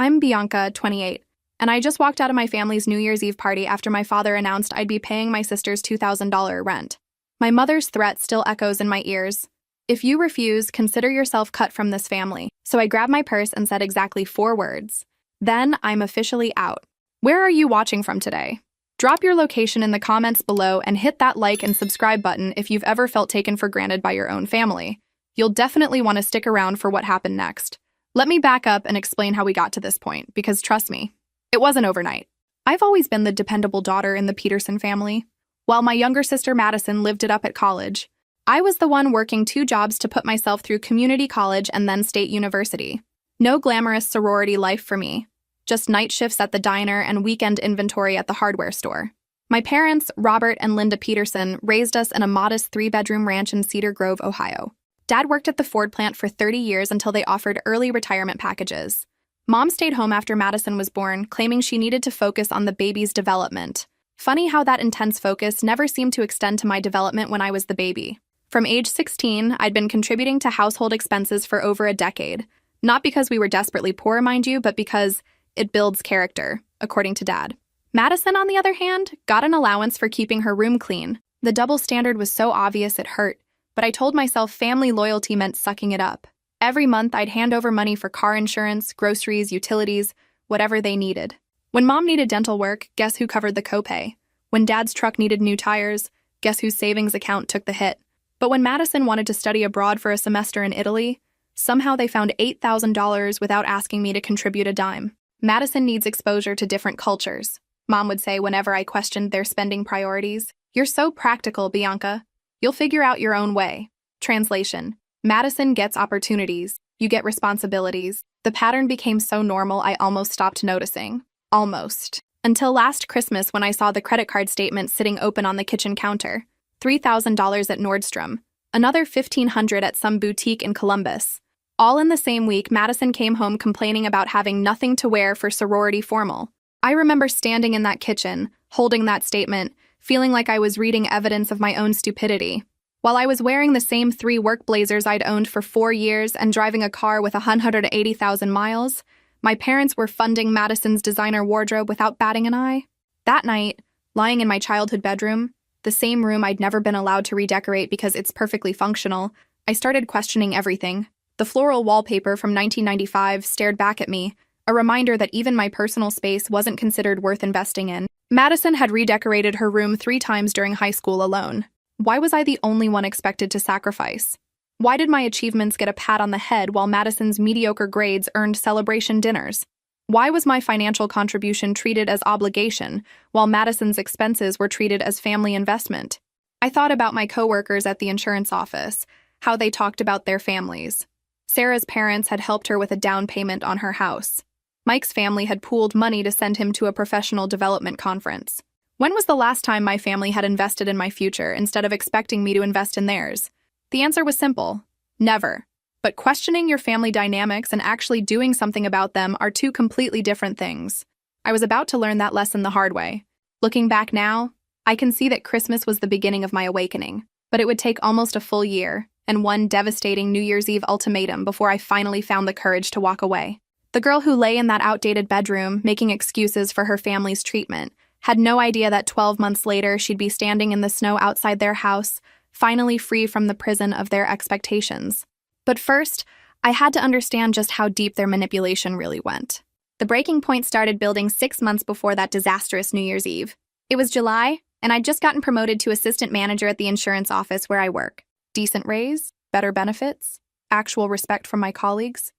I'm Bianca, 28, and I just walked out of my family's New Year's Eve party after my father announced I'd be paying my sister's $2,000 rent. My mother's threat still echoes in my ears. If you refuse, consider yourself cut from this family. So I grabbed my purse and said exactly 4 words. Then I'm officially out. Where are you watching from today? Drop your location in the comments below and hit that like and subscribe button if you've ever felt taken for granted by your own family. You'll definitely want to stick around for what happened next. Let me back up and explain how we got to this point, because trust me, it wasn't overnight. I've always been the dependable daughter in the Peterson family. While my younger sister Madison lived it up at college, I was the one working 2 jobs to put myself through community college and then state university. No glamorous sorority life for me, just night shifts at the diner and weekend inventory at the hardware store. My parents, Robert and Linda Peterson, raised us in a modest 3-bedroom ranch in Cedar Grove, Ohio. Dad worked at the Ford plant for 30 years until they offered early retirement packages. Mom stayed home after Madison was born, claiming she needed to focus on the baby's development. Funny how that intense focus never seemed to extend to my development when I was the baby. From age 16, I'd been contributing to household expenses for over a decade. Not because we were desperately poor, mind you, but because it builds character, according to Dad. Madison, on the other hand, got an allowance for keeping her room clean. The double standard was so obvious it hurt, but I told myself family loyalty meant sucking it up. Every month, I'd hand over money for car insurance, groceries, utilities, whatever they needed. When Mom needed dental work, guess who covered the copay? When Dad's truck needed new tires, guess whose savings account took the hit? But when Madison wanted to study abroad for a semester in Italy, somehow they found $8,000 without asking me to contribute a dime. Madison needs exposure to different cultures, Mom would say whenever I questioned their spending priorities. You're so practical, Bianca. You'll figure out your own way. Translation: Madison gets opportunities, you get responsibilities. The pattern became so normal I almost stopped noticing. Almost. Until last Christmas when I saw the credit card statement sitting open on the kitchen counter. $3,000 at Nordstrom, another $1,500 at some boutique in Columbus. All in the same week, Madison came home complaining about having nothing to wear for sorority formal. I remember standing in that kitchen, holding that statement, feeling like I was reading evidence of my own stupidity. While I was wearing the same 3 work blazers I'd owned for 4 years and driving a car with 180,000 miles, my parents were funding Madison's designer wardrobe without batting an eye. That night, lying in my childhood bedroom, the same room I'd never been allowed to redecorate because it's perfectly functional, I started questioning everything. The floral wallpaper from 1995 stared back at me, a reminder that even my personal space wasn't considered worth investing in. Madison had redecorated her room 3 times during high school alone. Why was I the only one expected to sacrifice? Why did my achievements get a pat on the head while Madison's mediocre grades earned celebration dinners? Why was my financial contribution treated as obligation while Madison's expenses were treated as family investment? I thought about my coworkers at the insurance office, how they talked about their families. Sarah's parents had helped her with a down payment on her house. Mike's family had pooled money to send him to a professional development conference. When was the last time my family had invested in my future instead of expecting me to invest in theirs? The answer was simple: never. But questioning your family dynamics and actually doing something about them are 2 completely different things. I was about to learn that lesson the hard way. Looking back now, I can see that Christmas was the beginning of my awakening, but it would take almost a full year and 1 devastating New Year's Eve ultimatum before I finally found the courage to walk away. The girl who lay in that outdated bedroom, making excuses for her family's treatment, had no idea that 12 months later she'd be standing in the snow outside their house, finally free from the prison of their expectations. But first, I had to understand just how deep their manipulation really went. The breaking point started building 6 months before that disastrous New Year's Eve. It was July, and I'd just gotten promoted to assistant manager at the insurance office where I work. Decent raise, better benefits, actual respect from my colleagues.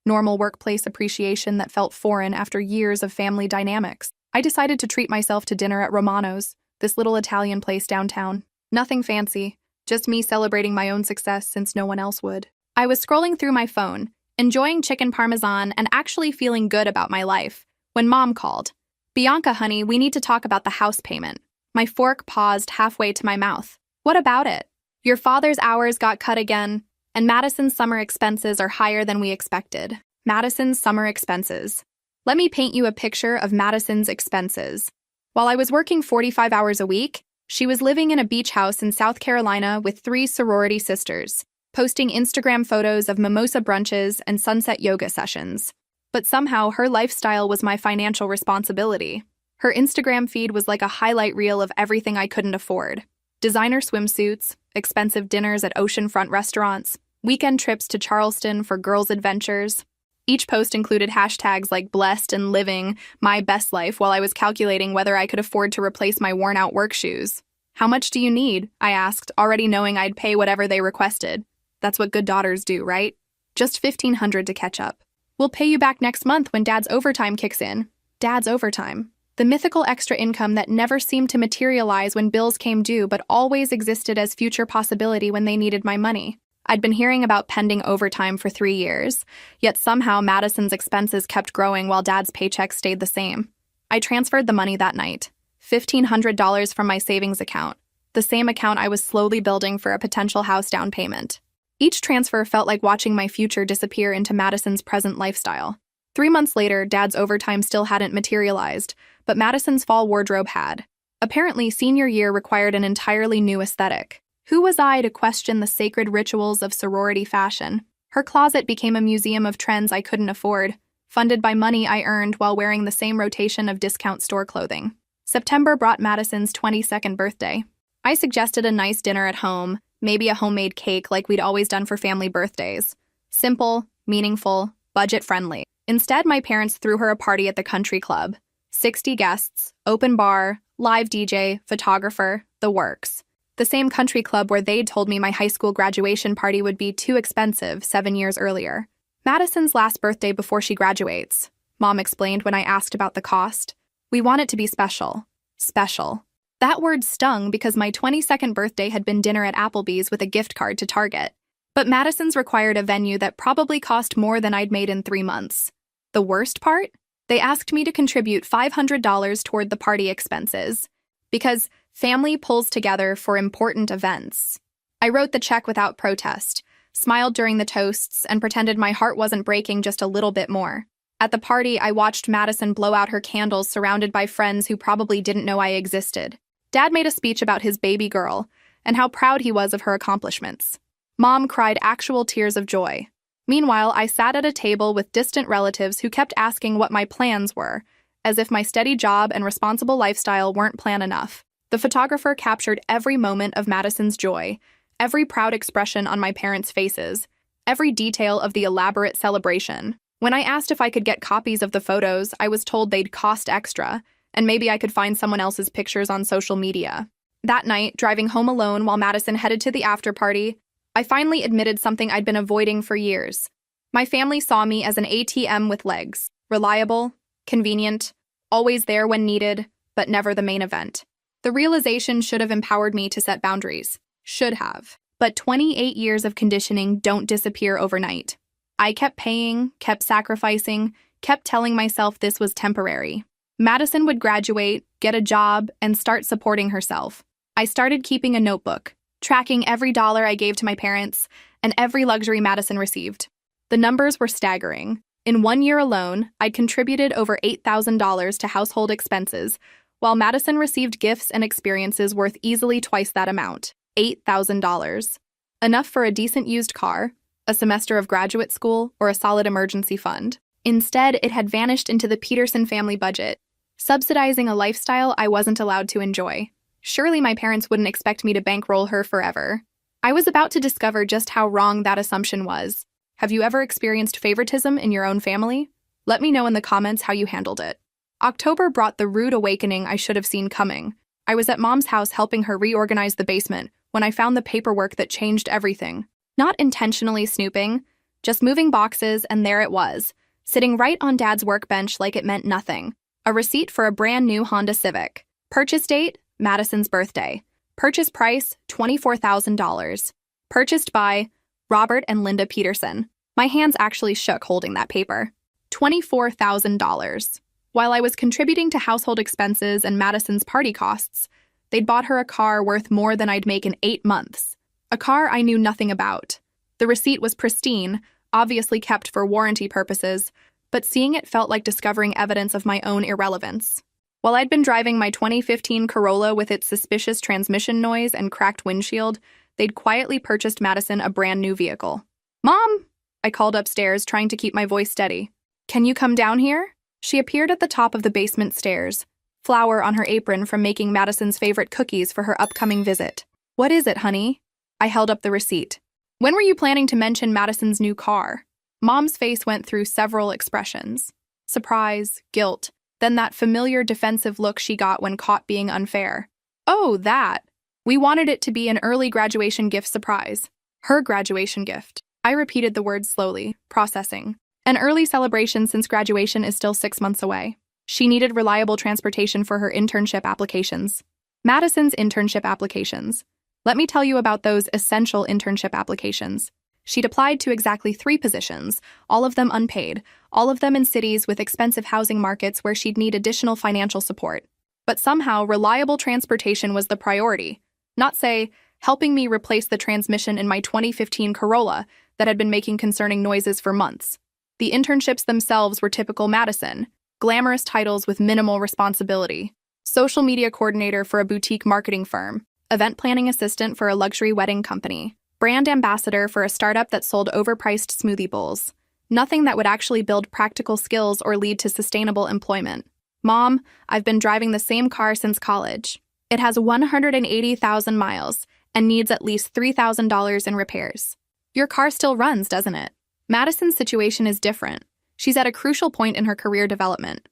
Normal workplace appreciation that felt foreign after years of family dynamics. I decided to treat myself to dinner at Romano's, this little Italian place downtown. Nothing fancy, just me celebrating my own success since no one else would. I was scrolling through my phone, enjoying chicken parmesan and actually feeling good about my life, when Mom called. "Bianca, honey, we need to talk about the house payment." My fork paused halfway to my mouth. "What about it?" "Your father's hours got cut again, and Madison's summer expenses are higher than we expected." Madison's summer expenses. Let me paint you a picture of Madison's expenses. While I was working 45 hours a week, she was living in a beach house in South Carolina with 3 sorority sisters, posting Instagram photos of mimosa brunches and sunset yoga sessions. But somehow her lifestyle was my financial responsibility. Her Instagram feed was like a highlight reel of everything I couldn't afford. Designer swimsuits, expensive dinners at oceanfront restaurants, weekend trips to Charleston for girls' adventures. Each post included hashtags like blessed and living my best life while I was calculating whether I could afford to replace my worn-out work shoes. "How much do you need?" I asked, already knowing I'd pay whatever they requested. That's what good daughters do, right? "Just $1,500 to catch up. We'll pay you back next month when Dad's overtime kicks in." Dad's overtime. The mythical extra income that never seemed to materialize when bills came due but always existed as future possibility when they needed my money. I'd been hearing about pending overtime for 3 years, yet somehow Madison's expenses kept growing while Dad's paycheck stayed the same. I transferred the money that night, $1,500 from my savings account, the same account I was slowly building for a potential house down payment. Each transfer felt like watching my future disappear into Madison's present lifestyle. 3 months later, Dad's overtime still hadn't materialized, but Madison's fall wardrobe had. Apparently, senior year required an entirely new aesthetic. Who was I to question the sacred rituals of sorority fashion? Her closet became a museum of trends I couldn't afford, funded by money I earned while wearing the same rotation of discount store clothing. September brought Madison's 22nd birthday. I suggested a nice dinner at home, maybe a homemade cake like we'd always done for family birthdays. Simple, meaningful, budget-friendly. Instead, my parents threw her a party at the country club. 60 guests, open bar, live DJ, photographer, the works. The same country club where they'd told me my high school graduation party would be too expensive 7 years earlier. "Madison's last birthday before she graduates," Mom explained when I asked about the cost. "We want it to be special." Special. That word stung because my 22nd birthday had been dinner at Applebee's with a gift card to Target. But Madison's required a venue that probably cost more than I'd made in 3 months. The worst part? They asked me to contribute $500 toward the party expenses. Because family pulls together for important events. I wrote the check without protest, smiled during the toasts, and pretended my heart wasn't breaking just a little bit more. At the party, I watched Madison blow out her candles surrounded by friends who probably didn't know I existed. Dad made a speech about his baby girl and how proud he was of her accomplishments. Mom cried actual tears of joy. Meanwhile, I sat at a table with distant relatives who kept asking what my plans were, as if my steady job and responsible lifestyle weren't plan enough. The photographer captured every moment of Madison's joy, every proud expression on my parents' faces, every detail of the elaborate celebration. When I asked if I could get copies of the photos, I was told they'd cost extra, and maybe I could find someone else's pictures on social media. That night, driving home alone while Madison headed to the after-party, I finally admitted something I'd been avoiding for years. My family saw me as an ATM with legs, reliable, convenient, always there when needed, but never the main event. The realization should have empowered me to set boundaries. Should have. But 28 years of conditioning don't disappear overnight. I kept paying, kept sacrificing, kept telling myself this was temporary. Madison would graduate, get a job, and start supporting herself. I started keeping a notebook, tracking every dollar I gave to my parents and every luxury Madison received. The numbers were staggering. In 1 year alone, I'd contributed over $8,000 to household expenses, while Madison received gifts and experiences worth easily twice that amount, $8,000. Enough for a decent used car, a semester of graduate school, or a solid emergency fund. Instead, it had vanished into the Peterson family budget, subsidizing a lifestyle I wasn't allowed to enjoy. Surely my parents wouldn't expect me to bankroll her forever. I was about to discover just how wrong that assumption was. Have you ever experienced favoritism in your own family? Let me know in the comments how you handled it. October brought the rude awakening I should have seen coming. I was at Mom's house helping her reorganize the basement when I found the paperwork that changed everything. Not intentionally snooping, just moving boxes, and there it was, sitting right on Dad's workbench like it meant nothing. A receipt for a brand new Honda Civic. Purchase date, Madison's birthday. Purchase price, $24,000. Purchased by Robert and Linda Peterson. My hands actually shook holding that paper. $24,000. While I was contributing to household expenses and Madison's party costs, they'd bought her a car worth more than I'd make in 8 months. A car I knew nothing about. The receipt was pristine, obviously kept for warranty purposes, but seeing it felt like discovering evidence of my own irrelevance. While I'd been driving my 2015 Corolla with its suspicious transmission noise and cracked windshield, they'd quietly purchased Madison a brand new vehicle. "Mom!" I called upstairs, trying to keep my voice steady. Can you come down here? She appeared at the top of the basement stairs, flour on her apron from making Madison's favorite cookies for her upcoming visit. What is it, honey? I held up the receipt. When were you planning to mention Madison's new car? Mom's face went through several expressions. Surprise, guilt, then that familiar defensive look she got when caught being unfair. Oh, that. We wanted it to be an early graduation gift surprise. Her graduation gift. I repeated the words slowly, processing. An early celebration since graduation is still 6 months away. She needed reliable transportation for her internship applications. Madison's internship applications. Let me tell you about those essential internship applications. She'd applied to exactly 3 positions, all of them unpaid, all of them in cities with expensive housing markets where she'd need additional financial support. But somehow, reliable transportation was the priority. Not, say, helping me replace the transmission in my 2015 Corolla that had been making concerning noises for months. The internships themselves were typical Madison, glamorous titles with minimal responsibility. Social media coordinator for a boutique marketing firm, event planning assistant for a luxury wedding company, brand ambassador for a startup that sold overpriced smoothie bowls. Nothing that would actually build practical skills or lead to sustainable employment. Mom, I've been driving the same car since college. It has 180,000 miles and needs at least $3,000 in repairs. Your car still runs, doesn't it? Madison's situation is different. She's at a crucial point in her career development.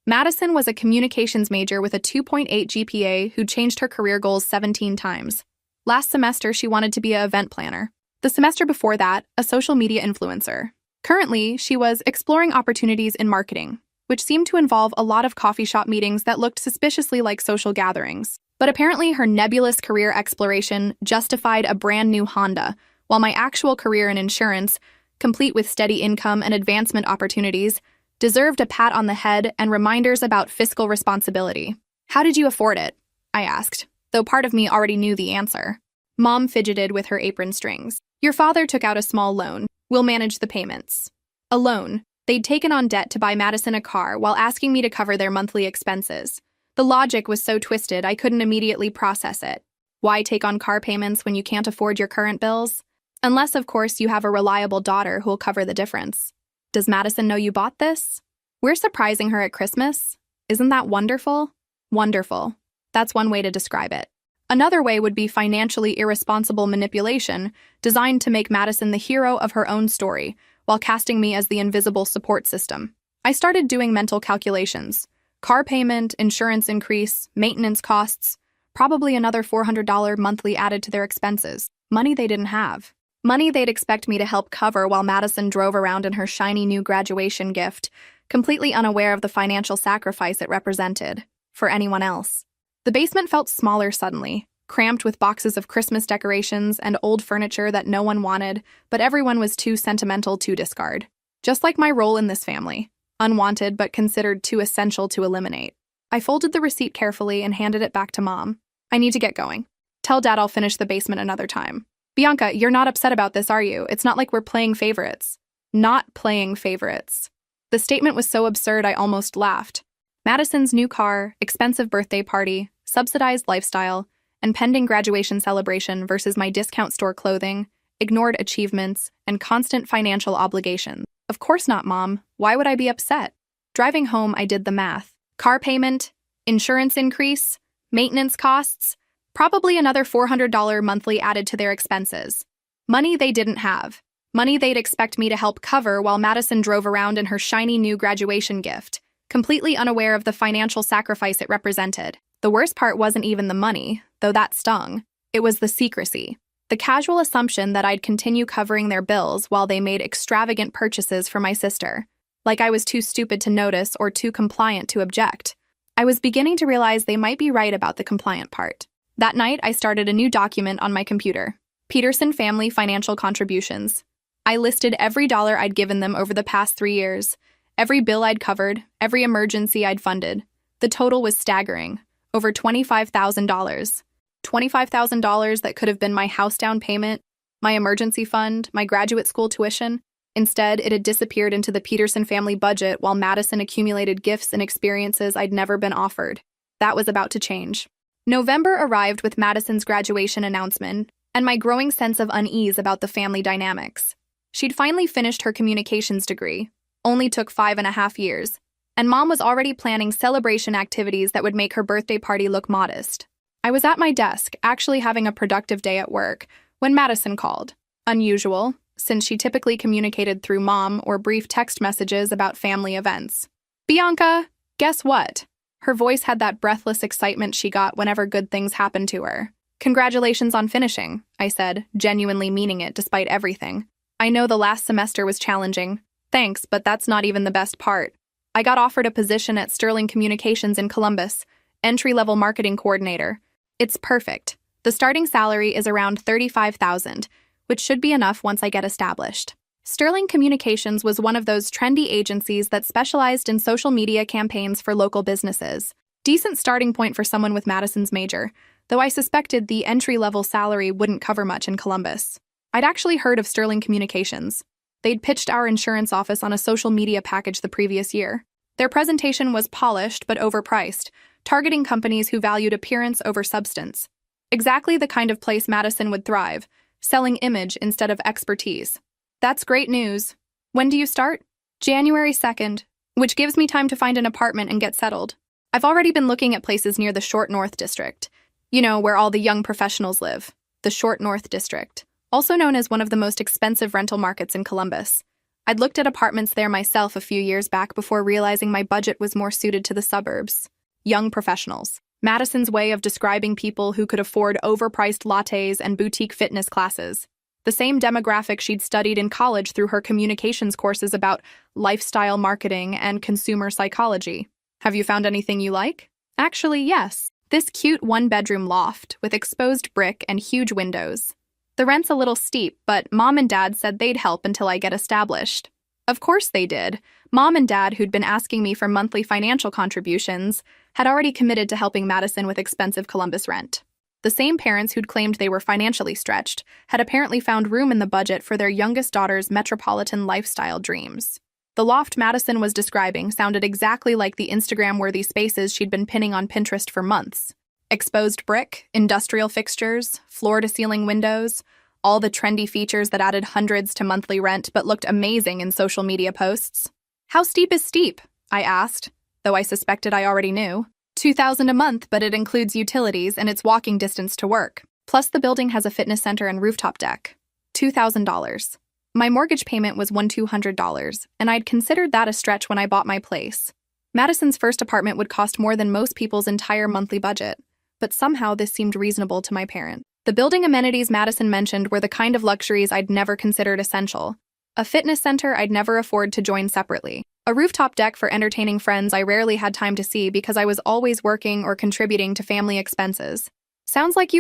Madison was a communications major with a 2.8 GPA who changed her career goals 17 times. Last semester, she wanted to be an event planner. The semester before that, a social media influencer. Currently, she was exploring opportunities in marketing, which seemed to involve a lot of coffee shop meetings that looked suspiciously like social gatherings. But apparently her nebulous career exploration justified a brand new Honda, while my actual career in insurance, complete with steady income and advancement opportunities, deserved a pat on the head and reminders about fiscal responsibility. How did you afford it? I asked, though part of me already knew the answer. Mom fidgeted with her apron strings. Your father took out a small loan. We'll manage the payments. A loan. They'd taken on debt to buy Madison a car while asking me to cover their monthly expenses. The logic was so twisted I couldn't immediately process it. Why take on car payments when you can't afford your current bills? Unless, of course, you have a reliable daughter who'll cover the difference. Does Madison know you bought this? We're surprising her at Christmas. Isn't that wonderful? Wonderful. That's one way to describe it. Another way would be financially irresponsible manipulation designed to make Madison the hero of her own story, while casting me as the invisible support system. I started doing mental calculations. Car payment, insurance increase, maintenance costs, probably another $400 monthly added to their expenses. Money they didn't have. Money they'd expect me to help cover while Madison drove around in her shiny new graduation gift, completely unaware of the financial sacrifice it represented for anyone else. The basement felt smaller suddenly, cramped with boxes of Christmas decorations and old furniture that no one wanted, but everyone was too sentimental to discard. Just like my role in this family, unwanted but considered too essential to eliminate. I folded the receipt carefully and handed it back to Mom. I need to get going. Tell Dad I'll finish the basement another time. Bianca, you're not upset about this, are you? It's not like we're playing favorites. Not playing favorites. The statement was so absurd I almost laughed. Madison's new car, expensive birthday party, subsidized lifestyle, and pending graduation celebration versus my discount store clothing, ignored achievements, and constant financial obligations. Of course not, Mom. Why would I be upset? Driving home, I did the math. Car payment, insurance increase, maintenance costs, probably another $400 monthly added to their expenses. Money they didn't have. Money they'd expect me to help cover while Madison drove around in her shiny new graduation gift, completely unaware of the financial sacrifice it represented. The worst part wasn't even the money, though that stung. It was the secrecy. The casual assumption that I'd continue covering their bills while they made extravagant purchases for my sister. Like I was too stupid to notice or too compliant to object. I was beginning to realize they might be right about the compliant part. That night, I started a new document on my computer. Peterson Family Financial Contributions. I listed every dollar I'd given them over the past 3 years, every bill I'd covered, every emergency I'd funded. The total was staggering, over $25,000. $25,000 that could have been my house down payment, my emergency fund, my graduate school tuition. Instead, it had disappeared into the Peterson family budget while Madison accumulated gifts and experiences I'd never been offered. That was about to change. November arrived with Madison's graduation announcement and my growing sense of unease about the family dynamics. She'd finally finished her communications degree, only took 5.5 years, and Mom was already planning celebration activities that would make her birthday party look modest. I was at my desk, actually having a productive day at work, when Madison called. Unusual, since she typically communicated through Mom or brief text messages about family events. "Bianca, guess what?" Her voice had that breathless excitement she got whenever good things happened to her. "Congratulations on finishing," I said, genuinely meaning it despite everything. "I know the last semester was challenging. Thanks, but that's not even the best part. I got offered a position at Sterling Communications in Columbus, entry-level marketing coordinator. It's perfect. The starting salary is around $35,000, which should be enough once I get established." Sterling Communications was one of those trendy agencies that specialized in social media campaigns for local businesses. Decent starting point for someone with Madison's major, though I suspected the entry-level salary wouldn't cover much in Columbus. I'd actually heard of Sterling Communications. They'd pitched our insurance office on a social media package the previous year. Their presentation was polished but overpriced, targeting companies who valued appearance over substance. Exactly the kind of place Madison would thrive, selling image instead of expertise. "That's great news. When do you start?" "January 2nd, which gives me time to find an apartment and get settled. I've already been looking at places near the Short North District. You know, where all the young professionals live. The Short North District, also known as one of the most expensive rental markets in Columbus. I'd looked at apartments there myself a few years back before realizing my budget was more suited to the suburbs. Young professionals. Madison's way of describing people who could afford overpriced lattes and boutique fitness classes. The same demographic she'd studied in college through her communications courses about lifestyle marketing and consumer psychology. "Have you found anything you like?" "Actually, yes. This cute one-bedroom loft with exposed brick and huge windows. The rent's a little steep, but Mom and Dad said they'd help until I get established." Of course they did. Mom and Dad, who'd been asking me for monthly financial contributions, had already committed to helping Madison with expensive Columbus rent. The same parents who'd claimed they were financially stretched had apparently found room in the budget for their youngest daughter's metropolitan lifestyle dreams. The loft Madison was describing sounded exactly like the Instagram-worthy spaces she'd been pinning on Pinterest for months. Exposed brick, industrial fixtures, floor-to-ceiling windows, all the trendy features that added hundreds to monthly rent but looked amazing in social media posts. "How steep is steep?" I asked, though I suspected I already knew. $2,000 a month, but it includes utilities and it's walking distance to work. Plus the building has a fitness center and rooftop deck. $2,000. My mortgage payment was $1,200, and I'd considered that a stretch when I bought my place. Madison's first apartment would cost more than most people's entire monthly budget, but somehow this seemed reasonable to my parent. The building amenities Madison mentioned were the kind of luxuries I'd never considered essential. A fitness center I'd never afford to join separately. A rooftop deck for entertaining friends I rarely had time to see because I was always working or contributing to family expenses. "Sounds like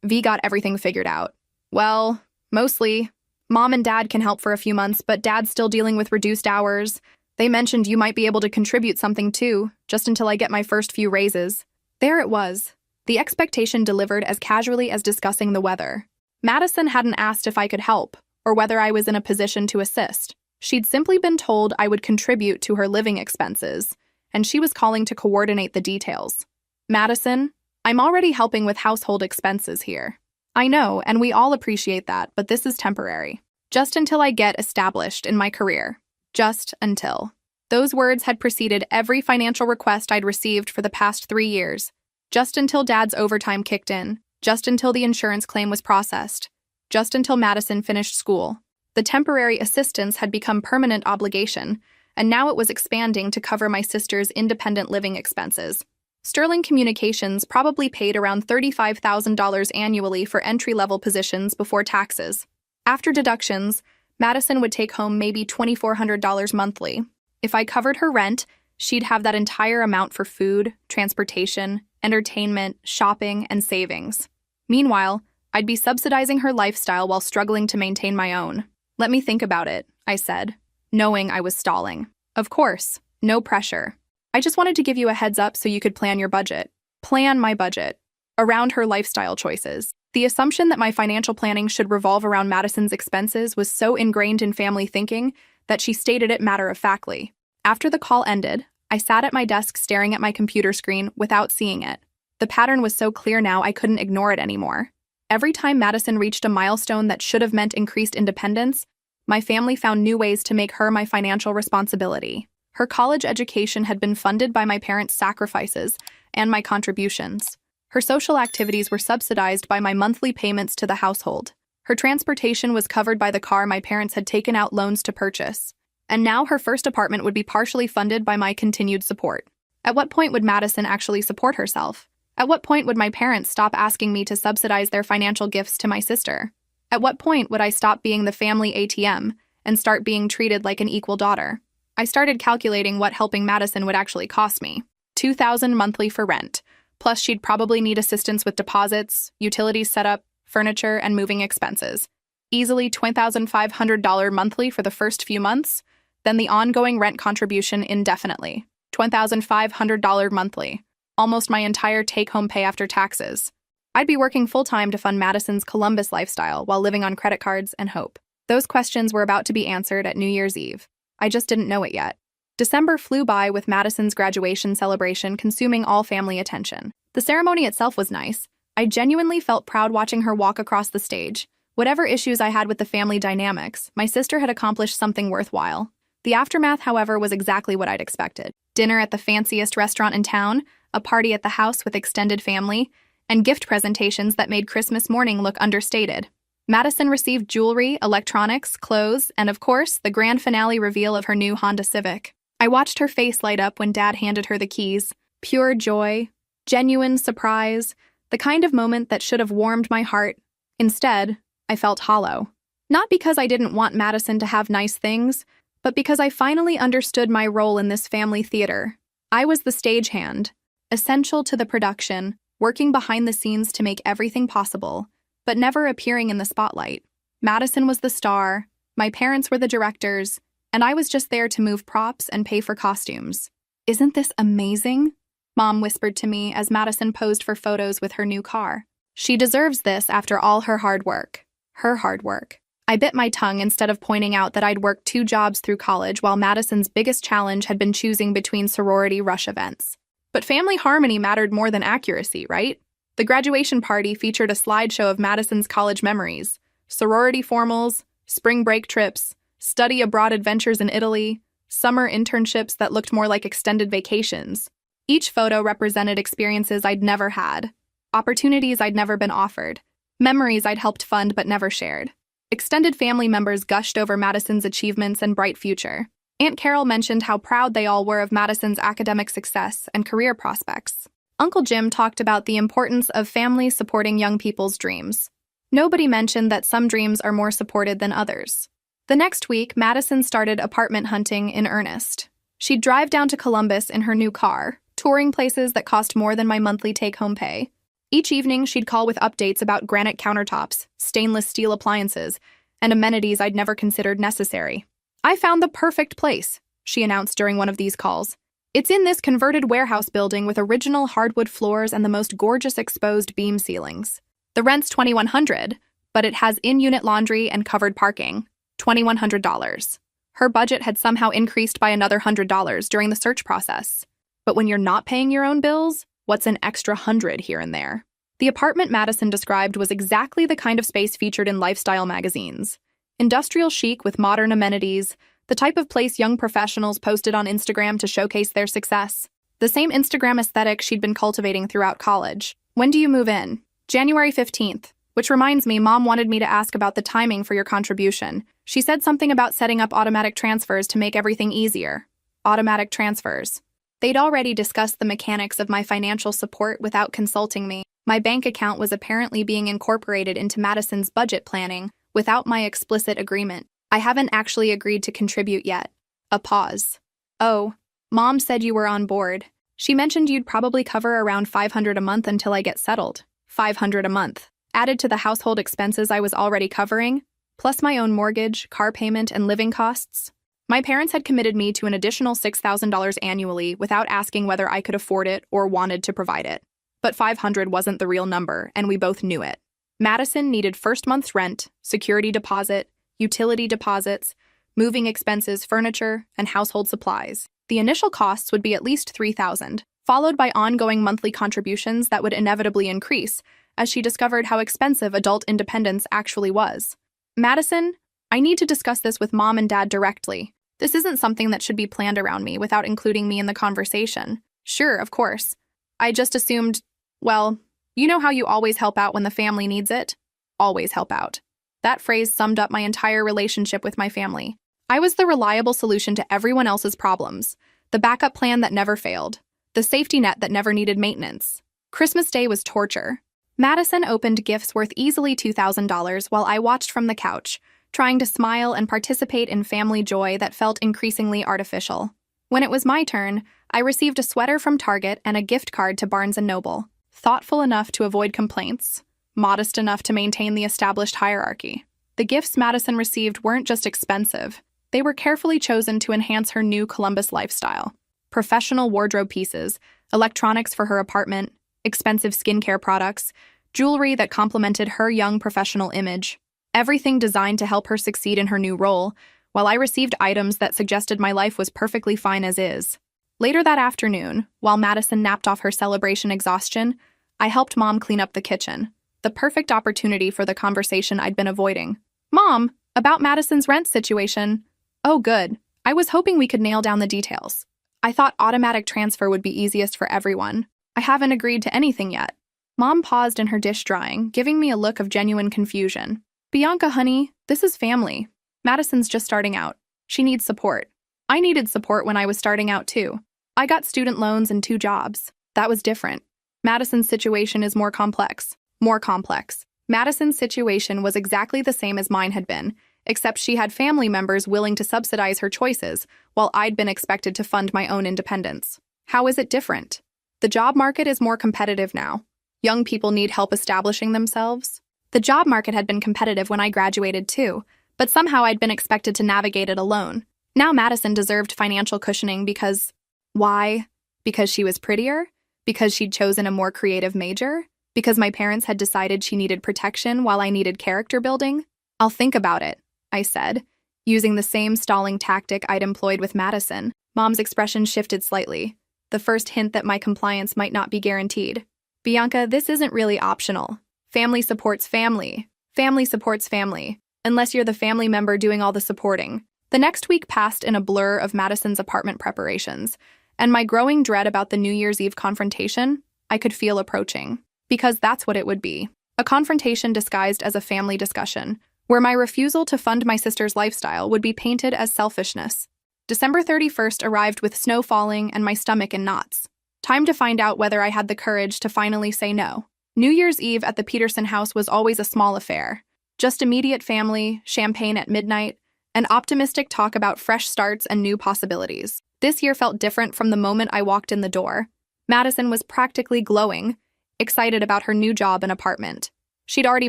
V got everything figured out." "Well, mostly. Mom and Dad can help for a few months, but Dad's still dealing with reduced hours. They mentioned you might be able to contribute something too, just until I get my first few raises." There it was. The expectation delivered as casually as discussing the weather. Madison hadn't asked if I could help, or whether I was in a position to assist. She'd simply been told I would contribute to her living expenses, and she was calling to coordinate the details. "Madison, I'm already helping with household expenses here." "I know, and we all appreciate that, but this is temporary. Just until I get established in my career. Just until." Those words had preceded every financial request I'd received for the past 3 years. Just until Dad's overtime kicked in. Just until the insurance claim was processed. Just until Madison finished school. The temporary assistance had become permanent obligation, and now it was expanding to cover my sister's independent living expenses. Sterling Communications probably paid around $35,000 annually for entry-level positions before taxes. After deductions, Madison would take home maybe $2,400 monthly. If I covered her rent, she'd have that entire amount for food, transportation, entertainment, shopping, and savings. Meanwhile, I'd be subsidizing her lifestyle while struggling to maintain my own. "Let me think about it," I said, knowing I was stalling. "Of course, no pressure. I just wanted to give you a heads up so you could plan your budget." Plan my budget. Around her lifestyle choices. The assumption that my financial planning should revolve around Madison's expenses was so ingrained in family thinking that she stated it matter-of-factly. After the call ended, I sat at my desk staring at my computer screen without seeing it. The pattern was so clear now I couldn't ignore it anymore. Every time Madison reached a milestone that should have meant increased independence, My family found new ways to make her my financial responsibility. Her college education had been funded by my parents' sacrifices and my contributions. Her social activities were subsidized by my monthly payments to the household. Her transportation was covered by the car my parents had taken out loans to purchase. And now her first apartment would be partially funded by my continued support. At what point would Madison actually support herself? At what point would my parents stop asking me to subsidize their financial gifts to my sister? At what point would I stop being the family ATM and start being treated like an equal daughter? I started calculating what helping Madison would actually cost me. $2,000 monthly for rent, plus she'd probably need assistance with deposits, utilities setup, furniture, and moving expenses. Easily $20,500 monthly for the first few months, then the ongoing rent contribution indefinitely. $20,500 monthly, almost my entire take-home pay after taxes. I'd be working full-time to fund Madison's Columbus lifestyle while living on credit cards and hope. Those questions were about to be answered at New Year's Eve. I just didn't know it yet. December flew by with Madison's graduation celebration consuming all family attention. The ceremony itself was nice. I genuinely felt proud watching her walk across the stage. Whatever issues I had with the family dynamics, my sister had accomplished something worthwhile. The aftermath, however, was exactly what I'd expected. Dinner at the fanciest restaurant in town, a party at the house with extended family, and gift presentations that made Christmas morning look understated. Madison received jewelry, electronics, clothes, and of course, the grand finale reveal of her new Honda Civic. I watched her face light up when Dad handed her the keys. Pure joy, genuine surprise, the kind of moment that should have warmed my heart. Instead, I felt hollow. Not because I didn't want Madison to have nice things, but because I finally understood my role in this family theater. I was the stagehand, essential to the production, working behind the scenes to make everything possible, but never appearing in the spotlight. Madison was the star, my parents were the directors, and I was just there to move props and pay for costumes. "Isn't this amazing?" Mom whispered to me as Madison posed for photos with her new car. "She deserves this after all her hard work." Her hard work. I bit my tongue instead of pointing out that I'd worked 2 jobs through college while Madison's biggest challenge had been choosing between sorority rush events. But family harmony mattered more than accuracy, right? The graduation party featured a slideshow of Madison's college memories, sorority formals, spring break trips, study abroad adventures in Italy, summer internships that looked more like extended vacations. Each photo represented experiences I'd never had, opportunities I'd never been offered, memories I'd helped fund but never shared. Extended family members gushed over Madison's achievements and bright future. Aunt Carol mentioned how proud they all were of Madison's academic success and career prospects. Uncle Jim talked about the importance of families supporting young people's dreams. Nobody mentioned that some dreams are more supported than others. The next week, Madison started apartment hunting in earnest. She'd drive down to Columbus in her new car, touring places that cost more than my monthly take-home pay. Each evening, she'd call with updates about granite countertops, stainless steel appliances, and amenities I'd never considered necessary. "I found the perfect place," she announced during one of these calls. "It's in this converted warehouse building with original hardwood floors and the most gorgeous exposed beam ceilings. The rent's $2,100, but it has in-unit laundry and covered parking. $2,100. Her budget had somehow increased by another $100 during the search process. But when you're not paying your own bills, what's an extra $100 here and there? The apartment Madison described was exactly the kind of space featured in lifestyle magazines. Industrial chic with modern amenities, the type of place young professionals posted on Instagram to showcase their success. The same Instagram aesthetic she'd been cultivating throughout college. "When do you move in?" "January 15th. Which reminds me, Mom wanted me to ask about the timing for your contribution. She said something about setting up automatic transfers to make everything easier." Automatic transfers. They'd already discussed the mechanics of my financial support without consulting me. My bank account was apparently being incorporated into Madison's budget planning without my explicit agreement. "I haven't actually agreed to contribute yet." A pause. "Oh, Mom said you were on board. She mentioned you'd probably cover around $500 a month until I get settled." $500 a month. Added to the household expenses I was already covering, plus my own mortgage, car payment, and living costs. My parents had committed me to an additional $6,000 annually without asking whether I could afford it or wanted to provide it. But 500 wasn't the real number, and we both knew it. Madison needed first month's rent, security deposit, utility deposits, moving expenses, furniture, and household supplies. The initial costs would be at least $3,000, followed by ongoing monthly contributions that would inevitably increase as she discovered how expensive adult independence actually was. "Madison, I need to discuss this with Mom and Dad directly. This isn't something that should be planned around me without including me in the conversation. Sure, of course. I just assumed, well, you know how you always help out when the family needs it? Always help out. That phrase summed up my entire relationship with my family. I was the reliable solution to everyone else's problems, the backup plan that never failed, the safety net that never needed maintenance. Christmas Day was torture. Madison opened gifts worth easily $2,000 while I watched from the couch, trying to smile and participate in family joy that felt increasingly artificial. When it was my turn, I received a sweater from Target and a gift card to Barnes & Noble. Thoughtful enough to avoid complaints, modest enough to maintain the established hierarchy. The gifts Madison received weren't just expensive. They were carefully chosen to enhance her new Columbus lifestyle. Professional wardrobe pieces, electronics for her apartment, expensive skincare products, jewelry that complemented her young professional image. Everything designed to help her succeed in her new role, while I received items that suggested my life was perfectly fine as is. Later that afternoon, while Madison napped off her celebration exhaustion, I helped Mom clean up the kitchen. The perfect opportunity for the conversation I'd been avoiding. Mom, about Madison's rent situation. Oh, good. I was hoping we could nail down the details. I thought automatic transfer would be easiest for everyone. I haven't agreed to anything yet. Mom paused in her dish drying, giving me a look of genuine confusion. Bianca, honey, this is family. Madison's just starting out. She needs support. I needed support when I was starting out too. I got student loans and 2 jobs. That was different. Madison's situation is more complex. More complex. Madison's situation was exactly the same as mine had been, except she had family members willing to subsidize her choices, while I'd been expected to fund my own independence. How is it different? The job market is more competitive now. Young people need help establishing themselves. The job market had been competitive when I graduated too, but somehow I'd been expected to navigate it alone. Now Madison deserved financial cushioning because... Why? Because she was prettier? Because she'd chosen a more creative major? Because my parents had decided she needed protection while I needed character building? I'll think about it, I said, using the same stalling tactic I'd employed with Madison. Mom's expression shifted slightly, the first hint that my compliance might not be guaranteed. Bianca, this isn't really optional. Family supports family. Family supports family, unless you're the family member doing all the supporting. The next week passed in a blur of Madison's apartment preparations, and my growing dread about the New Year's Eve confrontation I could feel approaching. Because that's what it would be. A confrontation disguised as a family discussion, where my refusal to fund my sister's lifestyle would be painted as selfishness. December 31st arrived with snow falling and my stomach in knots. Time to find out whether I had the courage to finally say no. New Year's Eve at the Peterson house was always a small affair. Just immediate family, champagne at midnight, and optimistic talk about fresh starts and new possibilities. This year felt different from the moment I walked in the door. Madison was practically glowing, excited about her new job and apartment. She'd already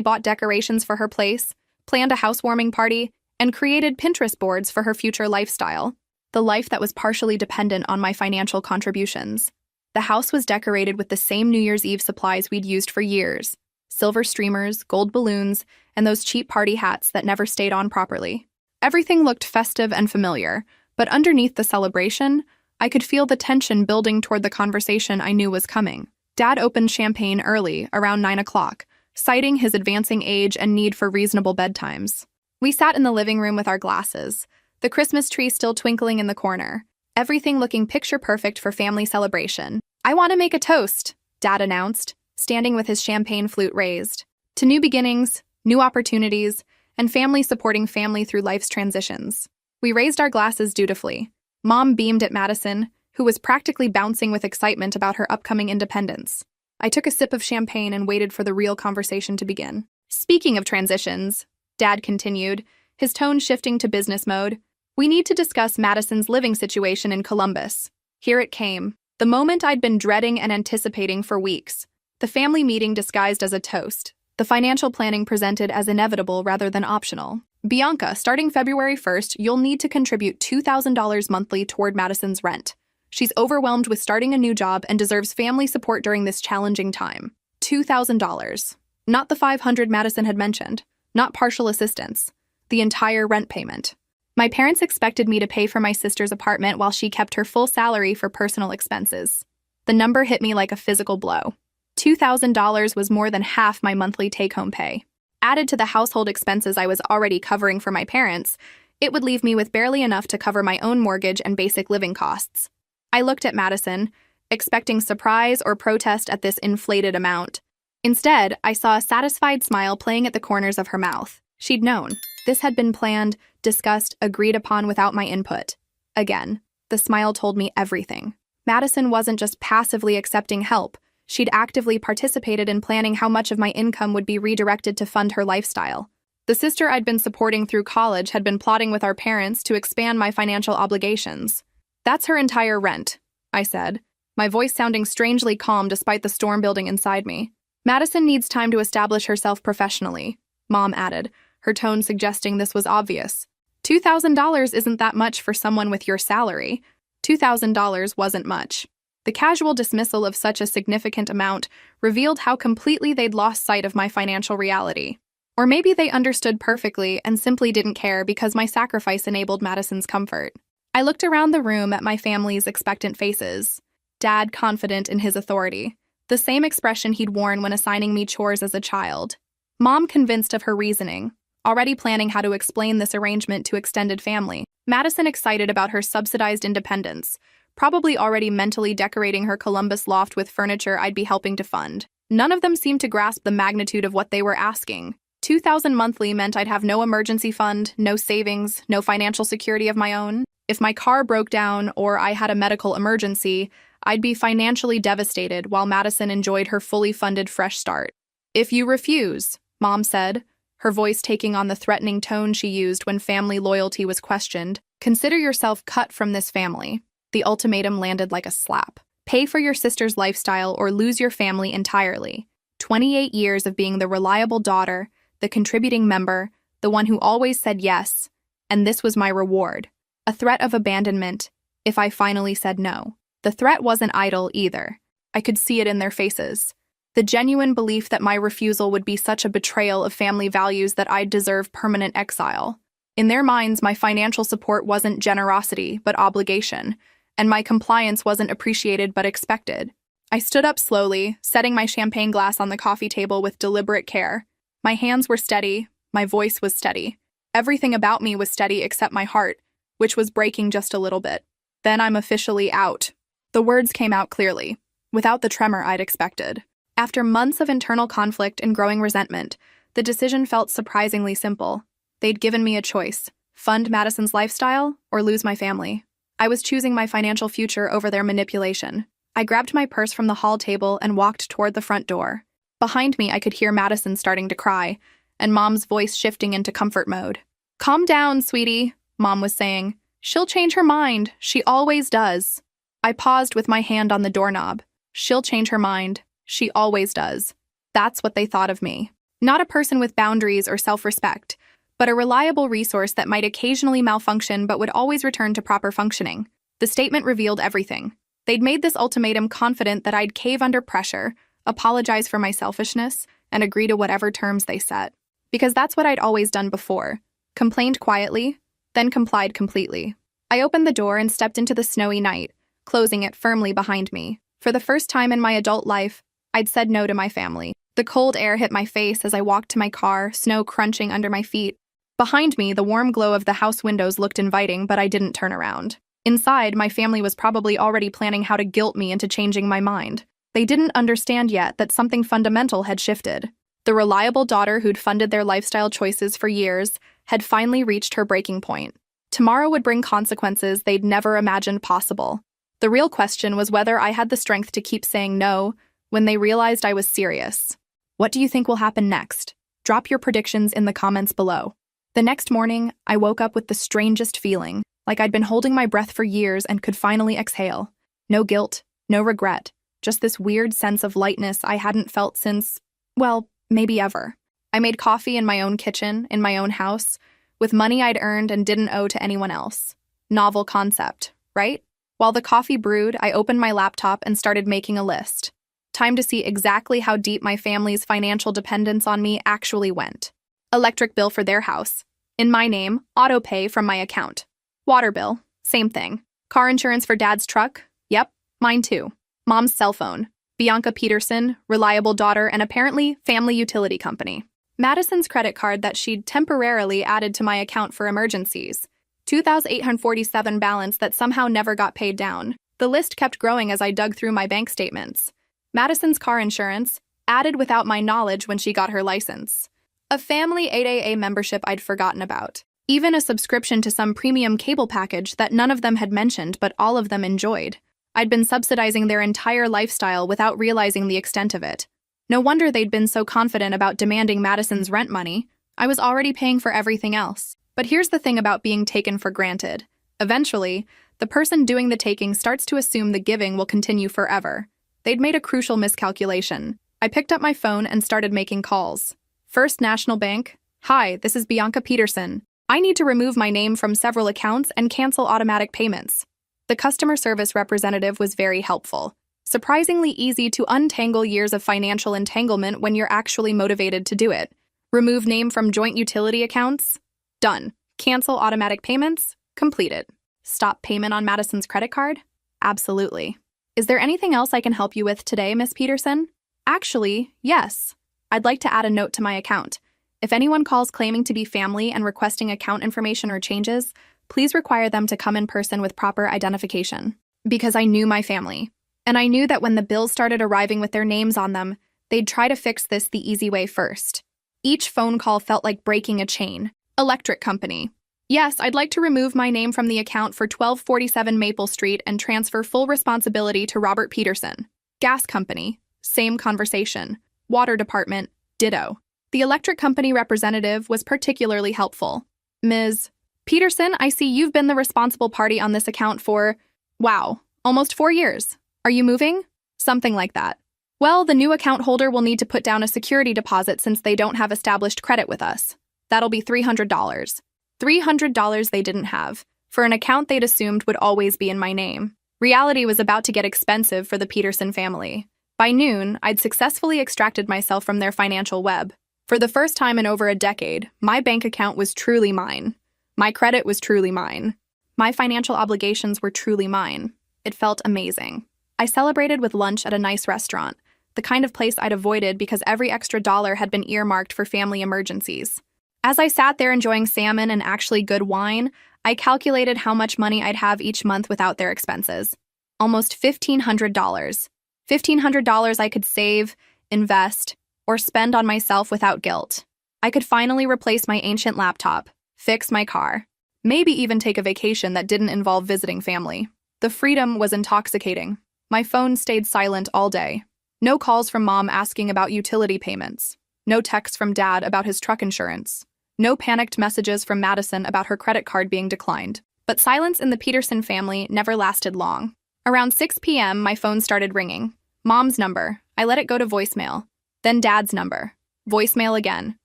bought decorations for her place, planned a housewarming party, and created Pinterest boards for her future lifestyle, the life that was partially dependent on my financial contributions. The house was decorated with the same New Year's Eve supplies we'd used for years: silver streamers, gold balloons, and those cheap party hats that never stayed on properly. Everything looked festive and familiar, but underneath the celebration, I could feel the tension building toward the conversation I knew was coming. Dad opened champagne early, around 9 o'clock, citing his advancing age and need for reasonable bedtimes. We sat in the living room with our glasses, the Christmas tree still twinkling in the corner, everything looking picture-perfect for family celebration. "I want to make a toast," Dad announced, standing with his champagne flute raised. "To new beginnings, new opportunities, and family supporting family through life's transitions." We raised our glasses dutifully. Mom beamed at Madison, who was practically bouncing with excitement about her upcoming independence. I took a sip of champagne and waited for the real conversation to begin. "Speaking of transitions," Dad continued, his tone shifting to business mode, "we need to discuss Madison's living situation in Columbus." Here it came, the moment I'd been dreading and anticipating for weeks. The family meeting disguised as a toast, the financial planning presented as inevitable rather than optional. "Bianca, starting February 1st, you'll need to contribute $2,000 monthly toward Madison's rent. She's overwhelmed with starting a new job and deserves family support during this challenging time." $2,000. Not the $500 Madison had mentioned. Not partial assistance. The entire rent payment. My parents expected me to pay for my sister's apartment while she kept her full salary for personal expenses. The number hit me like a physical blow. $2,000 was more than half my monthly take-home pay. Added to the household expenses I was already covering for my parents, it would leave me with barely enough to cover my own mortgage and basic living costs. I looked at Madison, expecting surprise or protest at this inflated amount. Instead, I saw a satisfied smile playing at the corners of her mouth. She'd known. This had been planned, discussed, agreed upon without my input. Again, the smile told me everything. Madison wasn't just passively accepting help. She'd actively participated in planning how much of my income would be redirected to fund her lifestyle. The sister I'd been supporting through college had been plotting with our parents to expand my financial obligations. "That's her entire rent," I said, my voice sounding strangely calm despite the storm building inside me. "Madison needs time to establish herself professionally," Mom added, her tone suggesting this was obvious. $2,000 isn't that much for someone with your salary. $2,000 wasn't much. The casual dismissal of such a significant amount revealed how completely they'd lost sight of my financial reality. Or maybe they understood perfectly and simply didn't care because my sacrifice enabled Madison's comfort. I looked around the room at my family's expectant faces. Dad confident in his authority, the same expression he'd worn when assigning me chores as a child. Mom convinced of her reasoning, already planning how to explain this arrangement to extended family. Madison excited about her subsidized independence, probably already mentally decorating her Columbus loft with furniture I'd be helping to fund. None of them seemed to grasp the magnitude of what they were asking. $2,000 monthly meant I'd have no emergency fund, no savings, no financial security of my own. If my car broke down or I had a medical emergency, I'd be financially devastated while Madison enjoyed her fully funded fresh start. "If you refuse," Mom said, her voice taking on the threatening tone she used when family loyalty was questioned, "consider yourself cut from this family." The ultimatum landed like a slap. Pay for your sister's lifestyle or lose your family entirely. 28 years of being the reliable daughter, the contributing member, the one who always said yes, and this was my reward. A threat of abandonment if I finally said no. The threat wasn't idle either. I could see it in their faces. The genuine belief that my refusal would be such a betrayal of family values that I'd deserve permanent exile. In their minds, my financial support wasn't generosity, but obligation, and my compliance wasn't appreciated but expected. I stood up slowly, setting my champagne glass on the coffee table with deliberate care. My hands were steady, my voice was steady. Everything about me was steady except my heart, which was breaking just a little bit. "Then I'm officially out." The words came out clearly, without the tremor I'd expected. After months of internal conflict and growing resentment, the decision felt surprisingly simple. They'd given me a choice: fund Madison's lifestyle or lose my family. I was choosing my financial future over their manipulation. I grabbed my purse from the hall table and walked toward the front door. Behind me, I could hear Madison starting to cry, and Mom's voice shifting into comfort mode. "Calm down, sweetie," Mom was saying. "She'll change her mind. She always does." I paused with my hand on the doorknob. She'll change her mind. She always does. That's what they thought of me. Not a person with boundaries or self-respect, but a reliable resource that might occasionally malfunction but would always return to proper functioning. The statement revealed everything. They'd made this ultimatum confident that I'd cave under pressure, apologize for my selfishness, and agree to whatever terms they set. Because that's what I'd always done before. Complained quietly, then complied completely. I opened the door and stepped into the snowy night, closing it firmly behind me. For the first time in my adult life, I'd said no to my family. The cold air hit my face as I walked to my car, snow crunching under my feet. Behind me, the warm glow of the house windows looked inviting, but I didn't turn around. Inside, my family was probably already planning how to guilt me into changing my mind. They didn't understand yet that something fundamental had shifted. The reliable daughter who'd funded their lifestyle choices for years had finally reached her breaking point. Tomorrow would bring consequences they'd never imagined possible. The real question was whether I had the strength to keep saying no when they realized I was serious. What do you think will happen next? Drop your predictions in the comments below. The next morning, I woke up with the strangest feeling, like I'd been holding my breath for years and could finally exhale. No guilt, no regret, just this weird sense of lightness I hadn't felt since, well, maybe ever. I made coffee in my own kitchen, in my own house, with money I'd earned and didn't owe to anyone else. Novel concept, right? While the coffee brewed, I opened my laptop and started making a list. Time to see exactly how deep my family's financial dependence on me actually went. Electric bill for their house. In my name, auto pay from my account. Water bill, same thing. Car insurance for Dad's truck? Yep, mine too. Mom's cell phone. Bianca Peterson, reliable daughter, and apparently family utility company. Madison's credit card that she'd temporarily added to my account for emergencies. 2,847 balance that somehow never got paid down. The list kept growing as I dug through my bank statements. Madison's car insurance, added without my knowledge when she got her license. A family 8AA membership I'd forgotten about. Even a subscription to some premium cable package that none of them had mentioned but all of them enjoyed. I'd been subsidizing their entire lifestyle without realizing the extent of it. No wonder they'd been so confident about demanding Madison's rent money. I was already paying for everything else. But here's the thing about being taken for granted. Eventually, the person doing the taking starts to assume the giving will continue forever. They'd made a crucial miscalculation. I picked up my phone and started making calls. First National Bank. Hi, this is Bianca Peterson. I need to remove my name from several accounts and cancel automatic payments. The customer service representative was very helpful. Surprisingly easy to untangle years of financial entanglement when you're actually motivated to do it. Remove name from joint utility accounts? Done. Cancel automatic payments? Completed. Stop payment on Madison's credit card? Absolutely. Is there anything else I can help you with today, Miss Peterson? Actually, yes. I'd like to add a note to my account. If anyone calls claiming to be family and requesting account information or changes, please require them to come in person with proper identification. Because I knew my family. And I knew that when the bills started arriving with their names on them, they'd try to fix this the easy way first. Each phone call felt like breaking a chain. Electric company. Yes, I'd like to remove my name from the account for 1247 Maple Street and transfer full responsibility to Robert Peterson. Gas company. Same conversation. Water department. Ditto. The electric company representative was particularly helpful. Ms. Peterson, I see you've been the responsible party on this account for, wow, almost 4 years. Are you moving? Something like that. Well, the new account holder will need to put down a security deposit since they don't have established credit with us. That'll be $300. $300 they didn't have, for an account they'd assumed would always be in my name. Reality was about to get expensive for the Peterson family. By noon, I'd successfully extracted myself from their financial web. For the first time in over a decade, my bank account was truly mine. My credit was truly mine. My financial obligations were truly mine. It felt amazing. I celebrated with lunch at a nice restaurant, the kind of place I'd avoided because every extra dollar had been earmarked for family emergencies. As I sat there enjoying salmon and actually good wine, I calculated how much money I'd have each month without their expenses. Almost $1,500. $1,500 I could save, invest, or spend on myself without guilt. I could finally replace my ancient laptop, fix my car, maybe even take a vacation that didn't involve visiting family. The freedom was intoxicating. My phone stayed silent all day. No calls from Mom asking about utility payments. No texts from Dad about his truck insurance. No panicked messages from Madison about her credit card being declined. But silence in the Peterson family never lasted long. Around 6 p.m., my phone started ringing. Mom's number. I let it go to voicemail. Then Dad's number. Voicemail again.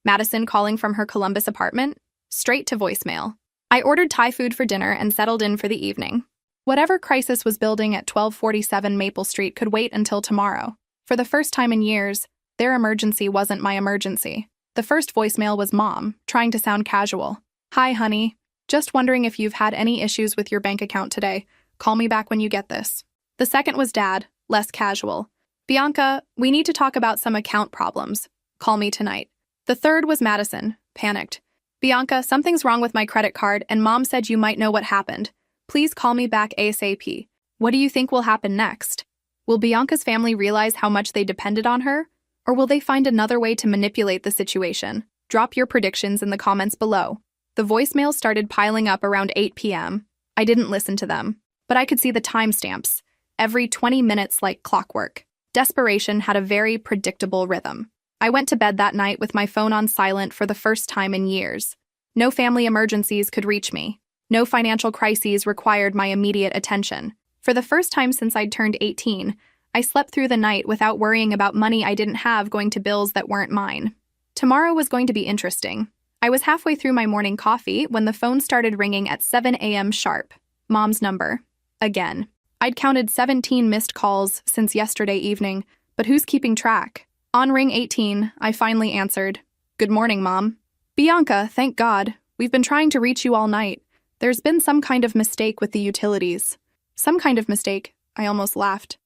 Madison calling from her Columbus apartment. Straight to voicemail. I ordered Thai food for dinner and settled in for the evening. Whatever crisis was building at 1247 Maple Street could wait until tomorrow. For the first time in years, their emergency wasn't my emergency. The first voicemail was Mom, trying to sound casual. Hi, honey. Just wondering if you've had any issues with your bank account today. Call me back when you get this. The second was Dad, less casual. Bianca, we need to talk about some account problems. Call me tonight. The third was Madison, panicked. Bianca, something's wrong with my credit card and Mom said you might know what happened. Please call me back ASAP. What do you think will happen next? Will Bianca's family realize how much they depended on her? Or will they find another way to manipulate the situation? Drop your predictions in the comments below. The voicemails started piling up around 8 p.m. I didn't listen to them, but I could see the timestamps, every 20 minutes like clockwork. Desperation had a very predictable rhythm. I went to bed that night with my phone on silent for the first time in years. No family emergencies could reach me. No financial crises required my immediate attention. For the first time since I'd turned 18, I slept through the night without worrying about money I didn't have going to bills that weren't mine. Tomorrow was going to be interesting. I was halfway through my morning coffee when the phone started ringing at 7 a.m. sharp. Mom's number. Again. I'd counted 17 missed calls since yesterday evening, but who's keeping track? On ring 18, I finally answered. Good morning, Mom. Bianca, thank God. We've been trying to reach you all night. There's been some kind of mistake with the utilities. Some kind of mistake. I almost laughed.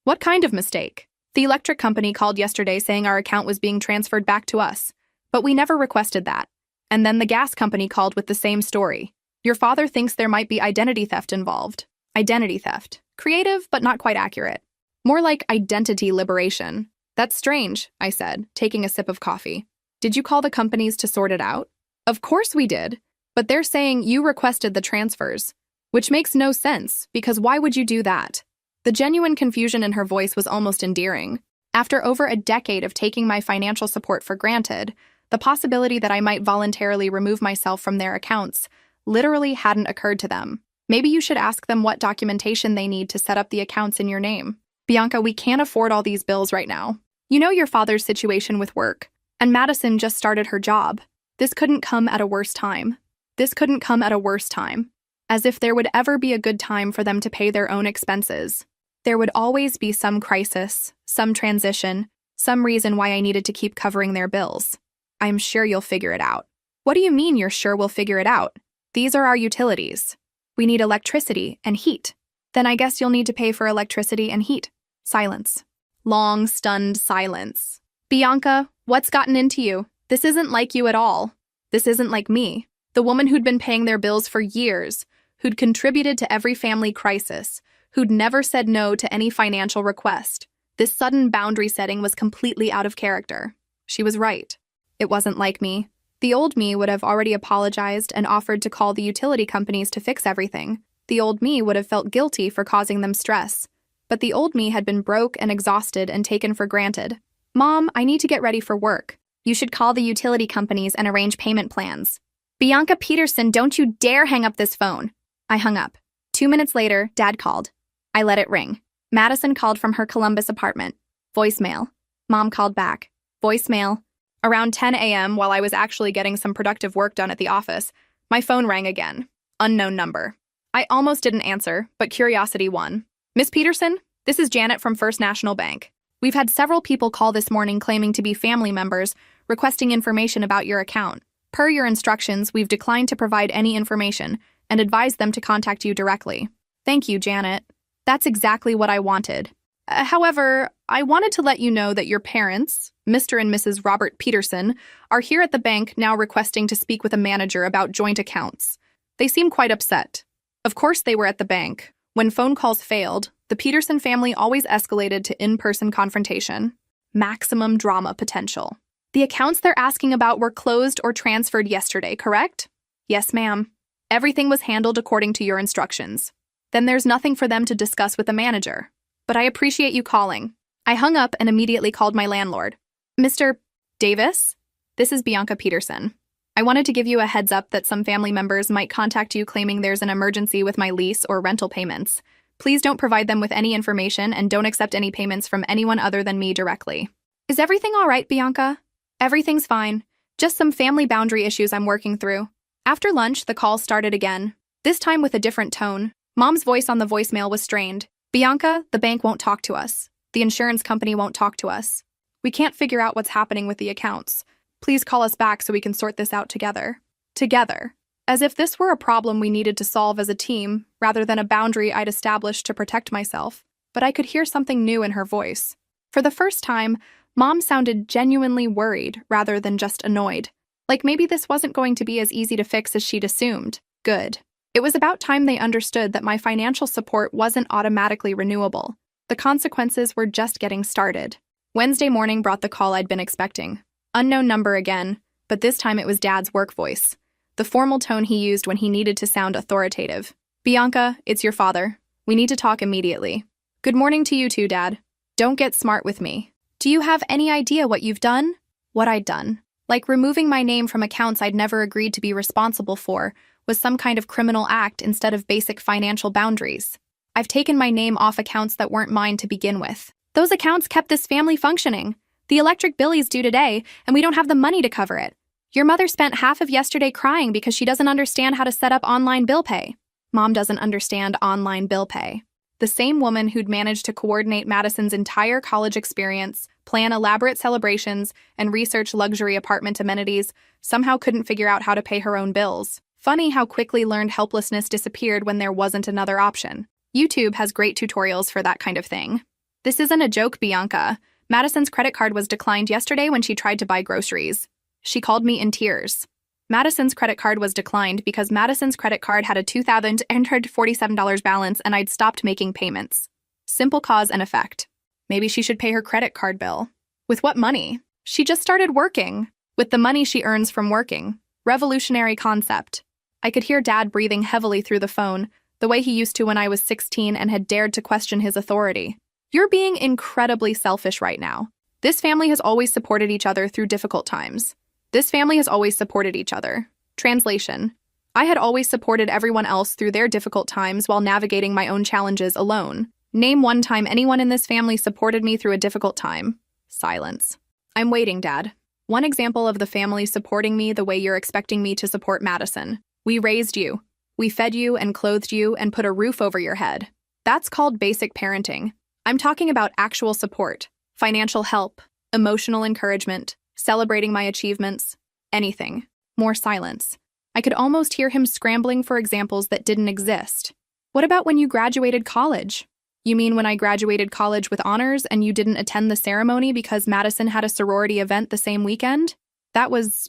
What kind of mistake? The electric company called yesterday saying our account was being transferred back to us, but we never requested that. And then the gas company called with the same story. Your father thinks there might be identity theft involved. Identity theft. Creative, but not quite accurate. More like identity liberation. That's strange, I said, taking a sip of coffee. Did you call the companies to sort it out? Of course we did, but they're saying you requested the transfers, which makes no sense, because why would you do that? The genuine confusion in her voice was almost endearing. After over a decade of taking my financial support for granted, the possibility that I might voluntarily remove myself from their accounts literally hadn't occurred to them. Maybe you should ask them what documentation they need to set up the accounts in your name. Bianca, we can't afford all these bills right now. You know your father's situation with work, and Madison just started her job. This couldn't come at a worse time. This couldn't come at a worse time. As if there would ever be a good time for them to pay their own expenses. There would always be some crisis, some transition, some reason why I needed to keep covering their bills. I'm sure you'll figure it out. What do you mean you're sure we'll figure it out? These are our utilities. We need electricity and heat. Then I guess you'll need to pay for electricity and heat. Silence. Long, stunned silence. Bianca, what's gotten into you? This isn't like you at all. This isn't like me. The woman who'd been paying their bills for years, who'd contributed to every family crisis, who'd never said no to any financial request. This sudden boundary setting was completely out of character. She was right. It wasn't like me. The old me would have already apologized and offered to call the utility companies to fix everything. The old me would have felt guilty for causing them stress. But the old me had been broke and exhausted and taken for granted. Mom, I need to get ready for work. You should call the utility companies and arrange payment plans. Bianca Peterson, don't you dare hang up this phone. I hung up. 2 minutes later, Dad called. I let it ring. Madison called from her Columbus apartment. Voicemail. Mom called back. Voicemail. Around 10 a.m., while I was actually getting some productive work done at the office, my phone rang again. Unknown number. I almost didn't answer, but curiosity won. Miss Peterson, this is Janet from First National Bank. We've had several people call this morning claiming to be family members, requesting information about your account. Per your instructions, we've declined to provide any information and advised them to contact you directly. Thank you, Janet. That's exactly what I wanted. However, I wanted to let you know that your parents, Mr. and Mrs. Robert Peterson, are here at the bank now requesting to speak with a manager about joint accounts. They seem quite upset. Of course they were at the bank. When phone calls failed, the Peterson family always escalated to in-person confrontation. Maximum drama potential. The accounts they're asking about were closed or transferred yesterday, correct? Yes, ma'am. Everything was handled according to your instructions. Then there's nothing for them to discuss with the manager. But I appreciate you calling. I hung up and immediately called my landlord. Mr. Davis? This is Bianca Peterson. I wanted to give you a heads up that some family members might contact you claiming there's an emergency with my lease or rental payments. Please don't provide them with any information and don't accept any payments from anyone other than me directly. Is everything all right, Bianca? Everything's fine. Just some family boundary issues I'm working through. After lunch, the call started again, this time with a different tone. Mom's voice on the voicemail was strained. Bianca, the bank won't talk to us. The insurance company won't talk to us. We can't figure out what's happening with the accounts. Please call us back so we can sort this out together. Together. As if this were a problem we needed to solve as a team, rather than a boundary I'd established to protect myself. But I could hear something new in her voice. For the first time, Mom sounded genuinely worried rather than just annoyed. Like maybe this wasn't going to be as easy to fix as she'd assumed. Good. It was about time they understood that my financial support wasn't automatically renewable. The consequences were just getting started. Wednesday morning brought the call I'd been expecting. Unknown number again, but this time it was Dad's work voice. The formal tone he used when he needed to sound authoritative. Bianca, it's your father. We need to talk immediately. Good morning to you too, Dad. Don't get smart with me. Do you have any idea what you've done? What I'd done. Like removing my name from accounts I'd never agreed to be responsible for was some kind of criminal act instead of basic financial boundaries. I've taken my name off accounts that weren't mine to begin with. Those accounts kept this family functioning. The electric bill is due today, and we don't have the money to cover it. Your mother spent half of yesterday crying because she doesn't understand how to set up online bill pay. Mom doesn't understand online bill pay. The same woman who'd managed to coordinate Madison's entire college experience, plan elaborate celebrations, and research luxury apartment amenities somehow couldn't figure out how to pay her own bills. Funny how quickly learned helplessness disappeared when there wasn't another option. YouTube has great tutorials for that kind of thing. This isn't a joke, Bianca. Madison's credit card was declined yesterday when she tried to buy groceries. She called me in tears. Madison's credit card was declined because Madison's credit card had a $2,847 balance and I'd stopped making payments. Simple cause and effect. Maybe she should pay her credit card bill. With what money? She just started working. With the money she earns from working. Revolutionary concept. I could hear Dad breathing heavily through the phone, the way he used to when I was 16 and had dared to question his authority. You're being incredibly selfish right now. This family has always supported each other through difficult times. This family has always supported each other. Translation. I had always supported everyone else through their difficult times while navigating my own challenges alone. Name one time anyone in this family supported me through a difficult time. Silence. I'm waiting, Dad. One example of the family supporting me the way you're expecting me to support Madison. We raised you. We fed you and clothed you and put a roof over your head. That's called basic parenting. I'm talking about actual support, financial help, emotional encouragement, celebrating my achievements, anything. More silence. I could almost hear him scrambling for examples that didn't exist. What about when you graduated college? You mean when I graduated college with honors and you didn't attend the ceremony because Madison had a sorority event the same weekend? That was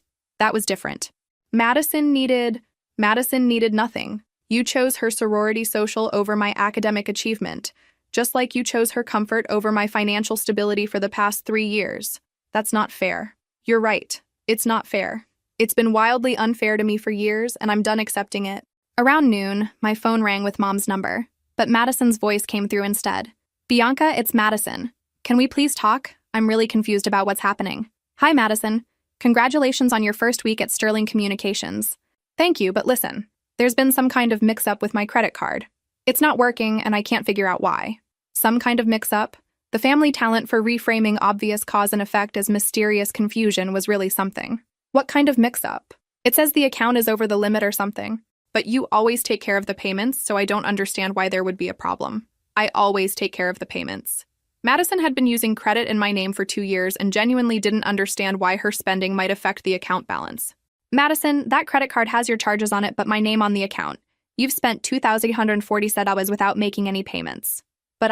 different. Madison needed nothing. You chose her sorority social over my academic achievement, just like you chose her comfort over my financial stability for the past 3 years. That's not fair. You're right. It's not fair. It's been wildly unfair to me for years, and I'm done accepting it. Around noon, my phone rang with Mom's number, but Madison's voice came through instead. Bianca, it's Madison. Can we please talk? I'm really confused about what's happening. Hi, Madison. Congratulations on your first week at Sterling Communications. Thank you, but listen. There's been some kind of mix-up with my credit card. It's not working, and I can't figure out why. Some kind of mix-up? The family talent for reframing obvious cause and effect as mysterious confusion was really something. What kind of mix-up? It says the account is over the limit or something. But you always take care of the payments, so I don't understand why there would be a problem. I always take care of the payments. Madison had been using credit in my name for 2 years and genuinely didn't understand why her spending might affect the account balance. Madison, that credit card has your charges on it but my name on the account. You've spent $2,147 without making any payments. But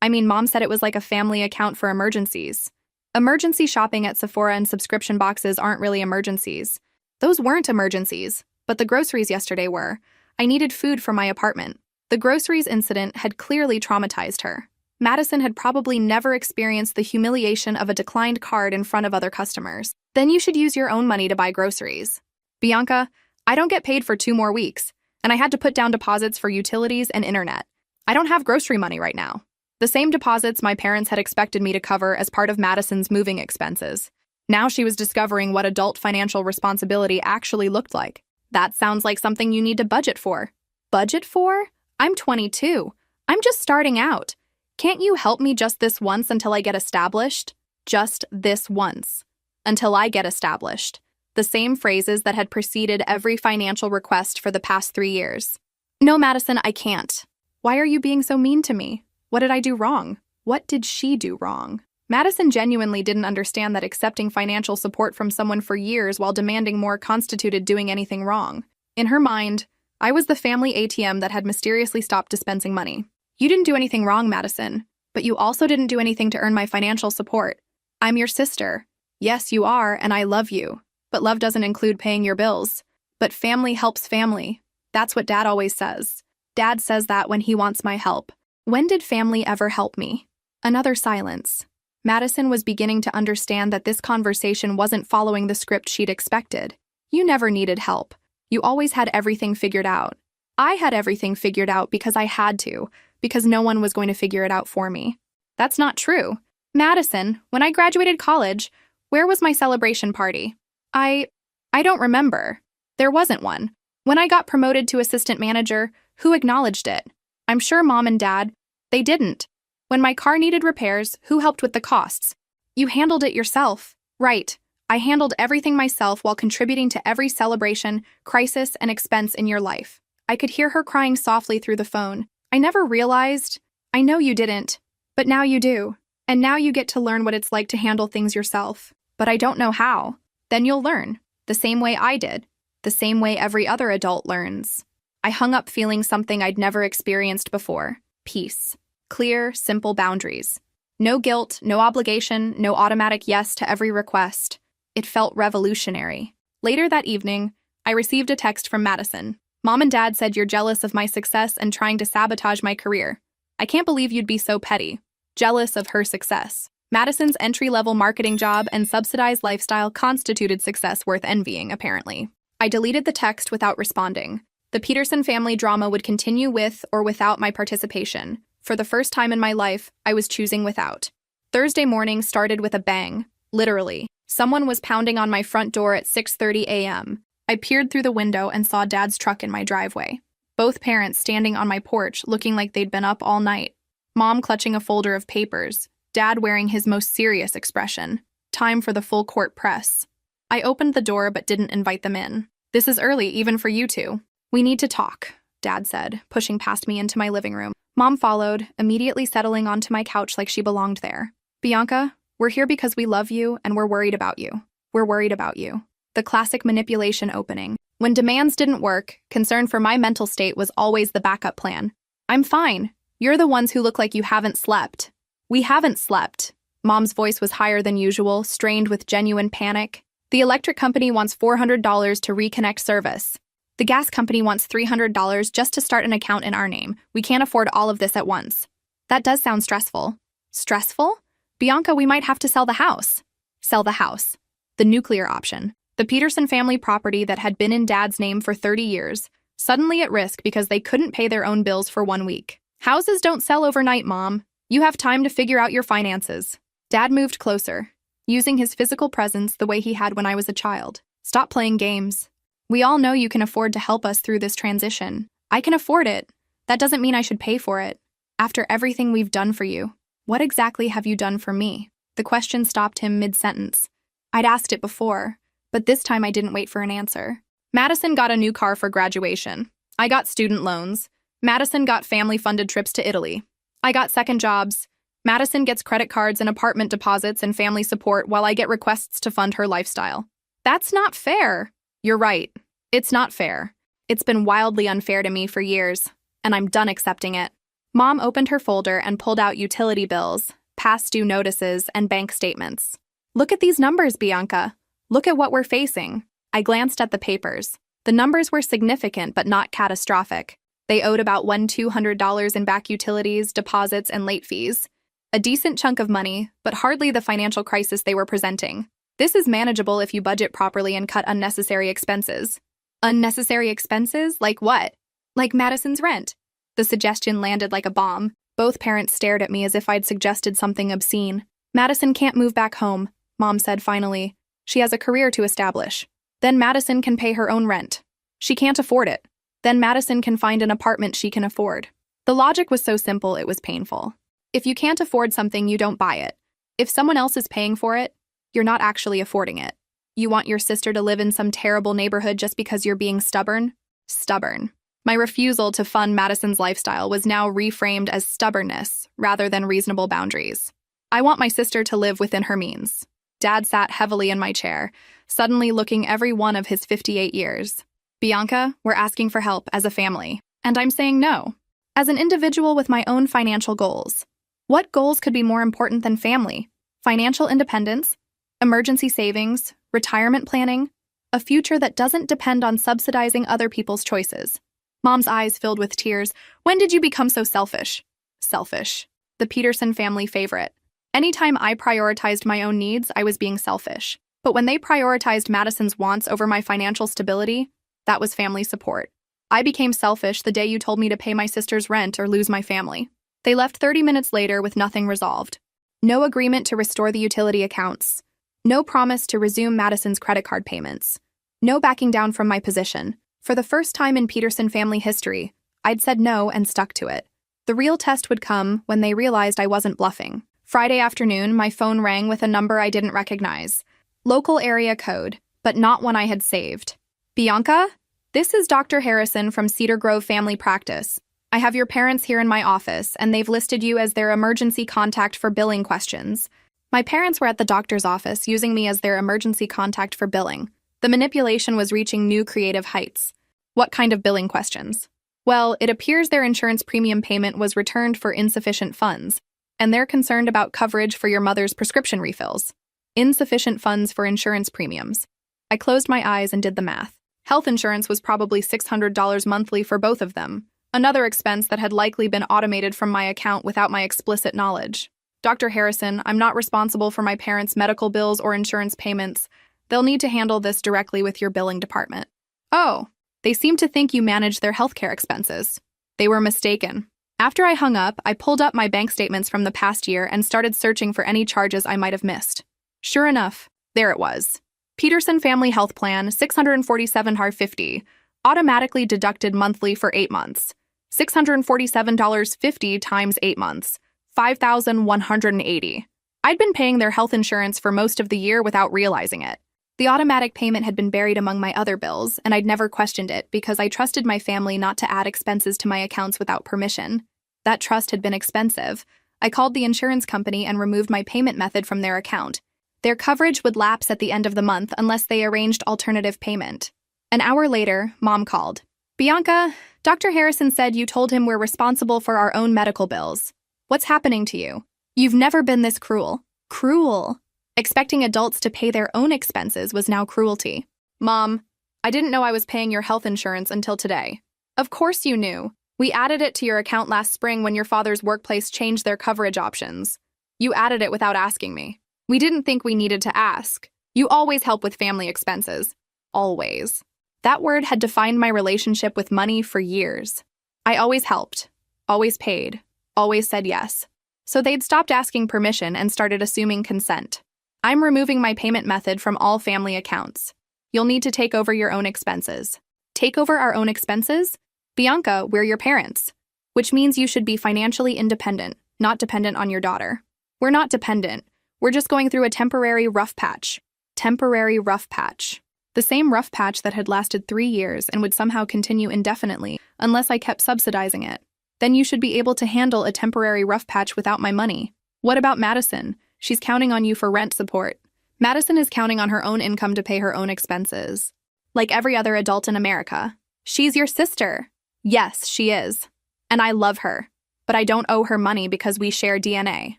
Mom said it was like a family account for emergencies. Emergency shopping at Sephora and subscription boxes aren't really emergencies. Those weren't emergencies, but the groceries yesterday were. I needed food for my apartment. The groceries incident had clearly traumatized her. Madison had probably never experienced the humiliation of a declined card in front of other customers. Then you should use your own money to buy groceries. Bianca, I don't get paid for 2 more weeks, and I had to put down deposits for utilities and internet. I don't have grocery money right now. The same deposits my parents had expected me to cover as part of Madison's moving expenses. Now she was discovering what adult financial responsibility actually looked like. That sounds like something you need to budget for. Budget for? I'm 22. I'm just starting out. Can't you help me just this once until I get established? Just this once. Until I get established. The same phrases that had preceded every financial request for the past 3 years. No, Madison, I can't. Why are you being so mean to me? What did I do wrong? What did she do wrong? Madison genuinely didn't understand that accepting financial support from someone for years while demanding more constituted doing anything wrong. In her mind, I was the family ATM that had mysteriously stopped dispensing money. You didn't do anything wrong, Madison, but you also didn't do anything to earn my financial support. I'm your sister. Yes, you are, and I love you. But love doesn't include paying your bills. But family helps family. That's what Dad always says. Dad says that when he wants my help. When did family ever help me? Another silence. Madison was beginning to understand that this conversation wasn't following the script she'd expected. You never needed help. You always had everything figured out. I had everything figured out because I had to, because no one was going to figure it out for me. That's not true. Madison, when I graduated college, where was my celebration party? I don't remember. There wasn't one. When I got promoted to assistant manager, who acknowledged it? I'm sure Mom and Dad, they didn't. When my car needed repairs, who helped with the costs? You handled it yourself. Right. I handled everything myself while contributing to every celebration, crisis, and expense in your life. I could hear her crying softly through the phone. I never realized. I know you didn't. But now you do. And now you get to learn what it's like to handle things yourself. But I don't know how. Then you'll learn. The same way I did. The same way every other adult learns. I hung up feeling something I'd never experienced before. Peace. Clear, simple boundaries. No guilt, no obligation, no automatic yes to every request. It felt revolutionary. Later that evening, I received a text from Madison. Mom and Dad said you're jealous of my success and trying to sabotage my career. I can't believe you'd be so petty. Jealous of her success. Madison's entry-level marketing job and subsidized lifestyle constituted success worth envying, apparently. I deleted the text without responding. The Peterson family drama would continue with or without my participation. For the first time in my life, I was choosing without. Thursday morning started with a bang. Literally. Someone was pounding on my front door at 6:30 a.m. I peered through the window and saw Dad's truck in my driveway. Both parents standing on my porch looking like they'd been up all night. Mom clutching a folder of papers. Dad wearing his most serious expression. Time for the full court press. I opened the door but didn't invite them in. This is early, even for you two. We need to talk, Dad said, pushing past me into my living room. Mom followed, immediately settling onto my couch like she belonged there. Bianca, we're here because we love you and we're worried about you. We're worried about you. The classic manipulation opening. When demands didn't work, concern for my mental state was always the backup plan. I'm fine. You're the ones who look like you haven't slept. We haven't slept. Mom's voice was higher than usual, strained with genuine panic. The electric company wants $400 to reconnect service. The gas company wants $300 just to start an account in our name. We can't afford all of this at once. That does sound stressful. Stressful? Bianca, we might have to sell the house. Sell the house. The nuclear option. The Peterson family property that had been in Dad's name for 30 years, suddenly at risk because they couldn't pay their own bills for 1 week. Houses don't sell overnight, Mom. You have time to figure out your finances. Dad moved closer, using his physical presence the way he had when I was a child. Stop playing games. We all know you can afford to help us through this transition. I can afford it. That doesn't mean I should pay for it. After everything we've done for you, what exactly have you done for me? The question stopped him mid-sentence. I'd asked it before, but this time I didn't wait for an answer. Madison got a new car for graduation. I got student loans. Madison got family-funded trips to Italy. I got second jobs. Madison gets credit cards and apartment deposits and family support while I get requests to fund her lifestyle. That's not fair. You're right. It's not fair. It's been wildly unfair to me for years, and I'm done accepting it. Mom opened her folder and pulled out utility bills, past due notices, and bank statements. Look at these numbers, Bianca. Look at what we're facing. I glanced at the papers. The numbers were significant but not catastrophic. They owed about $200 in back utilities, deposits, and late fees. A decent chunk of money, but hardly the financial crisis they were presenting. This is manageable if you budget properly and cut unnecessary expenses. Unnecessary expenses? Like what? Like Madison's rent. The suggestion landed like a bomb. Both parents stared at me as if I'd suggested something obscene. Madison can't move back home, Mom said finally. She has a career to establish. Then Madison can pay her own rent. She can't afford it. Then Madison can find an apartment she can afford. The logic was so simple it was painful. If you can't afford something, you don't buy it. If someone else is paying for it, you're not actually affording it. You want your sister to live in some terrible neighborhood just because you're being stubborn? Stubborn. My refusal to fund Madison's lifestyle was now reframed as stubbornness rather than reasonable boundaries. I want my sister to live within her means. Dad sat heavily in my chair, suddenly looking every one of his 58 years. Bianca, we're asking for help as a family, and I'm saying no. As an individual with my own financial goals. What goals could be more important than family? Financial independence, emergency savings, retirement planning, a future that doesn't depend on subsidizing other people's choices. Mom's eyes filled with tears. When did you become so selfish? Selfish. The Peterson family favorite. Anytime I prioritized my own needs, I was being selfish. But when they prioritized Madison's wants over my financial stability, that was family support. I became selfish the day you told me to pay my sister's rent or lose my family. They left 30 minutes later with nothing resolved. No agreement to restore the utility accounts. No promise to resume Madison's credit card payments. No backing down from my position. For the first time in Peterson family history, I'd said no and stuck to it. The real test would come when they realized I wasn't bluffing. Friday afternoon, my phone rang with a number I didn't recognize. Local area code, but not one I had saved. Bianca? This is Dr. Harrison from Cedar Grove Family Practice. I have your parents here in my office, and they've listed you as their emergency contact for billing questions. My parents were at the doctor's office using me as their emergency contact for billing. The manipulation was reaching new creative heights. What kind of billing questions? Well, it appears their insurance premium payment was returned for insufficient funds, and they're concerned about coverage for your mother's prescription refills. Insufficient funds for insurance premiums. I closed my eyes and did the math. Health insurance was probably $600 monthly for both of them, another expense that had likely been automated from my account without my explicit knowledge. Dr. Harrison, I'm not responsible for my parents' medical bills or insurance payments. They'll need to handle this directly with your billing department. Oh, they seem to think you manage their healthcare expenses. They were mistaken. After I hung up, I pulled up my bank statements from the past year and started searching for any charges I might have missed. Sure enough, there it was. Peterson Family Health Plan, $647.50, automatically deducted monthly for 8 months. $647.50 times 8 months, $5,180. I'd been paying their health insurance for most of the year without realizing it. The automatic payment had been buried among my other bills, and I'd never questioned it because I trusted my family not to add expenses to my accounts without permission. That trust had been expensive. I called the insurance company and removed my payment method from their account. Their coverage would lapse at the end of the month unless they arranged alternative payment. An hour later, Mom called. Bianca, Dr. Harrison said you told him we're responsible for our own medical bills. What's happening to you? You've never been this cruel. Cruel. Expecting adults to pay their own expenses was now cruelty. Mom, I didn't know I was paying your health insurance until today. Of course you knew. We added it to your account last spring when your father's workplace changed their coverage options. You added it without asking me. We didn't think we needed to ask. You always help with family expenses. Always. That word had defined my relationship with money for years. I always helped, always paid, always said yes. So they'd stopped asking permission and started assuming consent. I'm removing my payment method from all family accounts. You'll need to take over your own expenses. Take over our own expenses? Bianca, we're your parents. Which means you should be financially independent, not dependent on your daughter. We're not dependent. We're just going through a temporary rough patch. Temporary rough patch. The same rough patch that had lasted 3 years and would somehow continue indefinitely unless I kept subsidizing it. Then you should be able to handle a temporary rough patch without my money. What about Madison? She's counting on you for rent support. Madison is counting on her own income to pay her own expenses. Like every other adult in America. She's your sister. Yes, she is. And I love her. But I don't owe her money because we share DNA.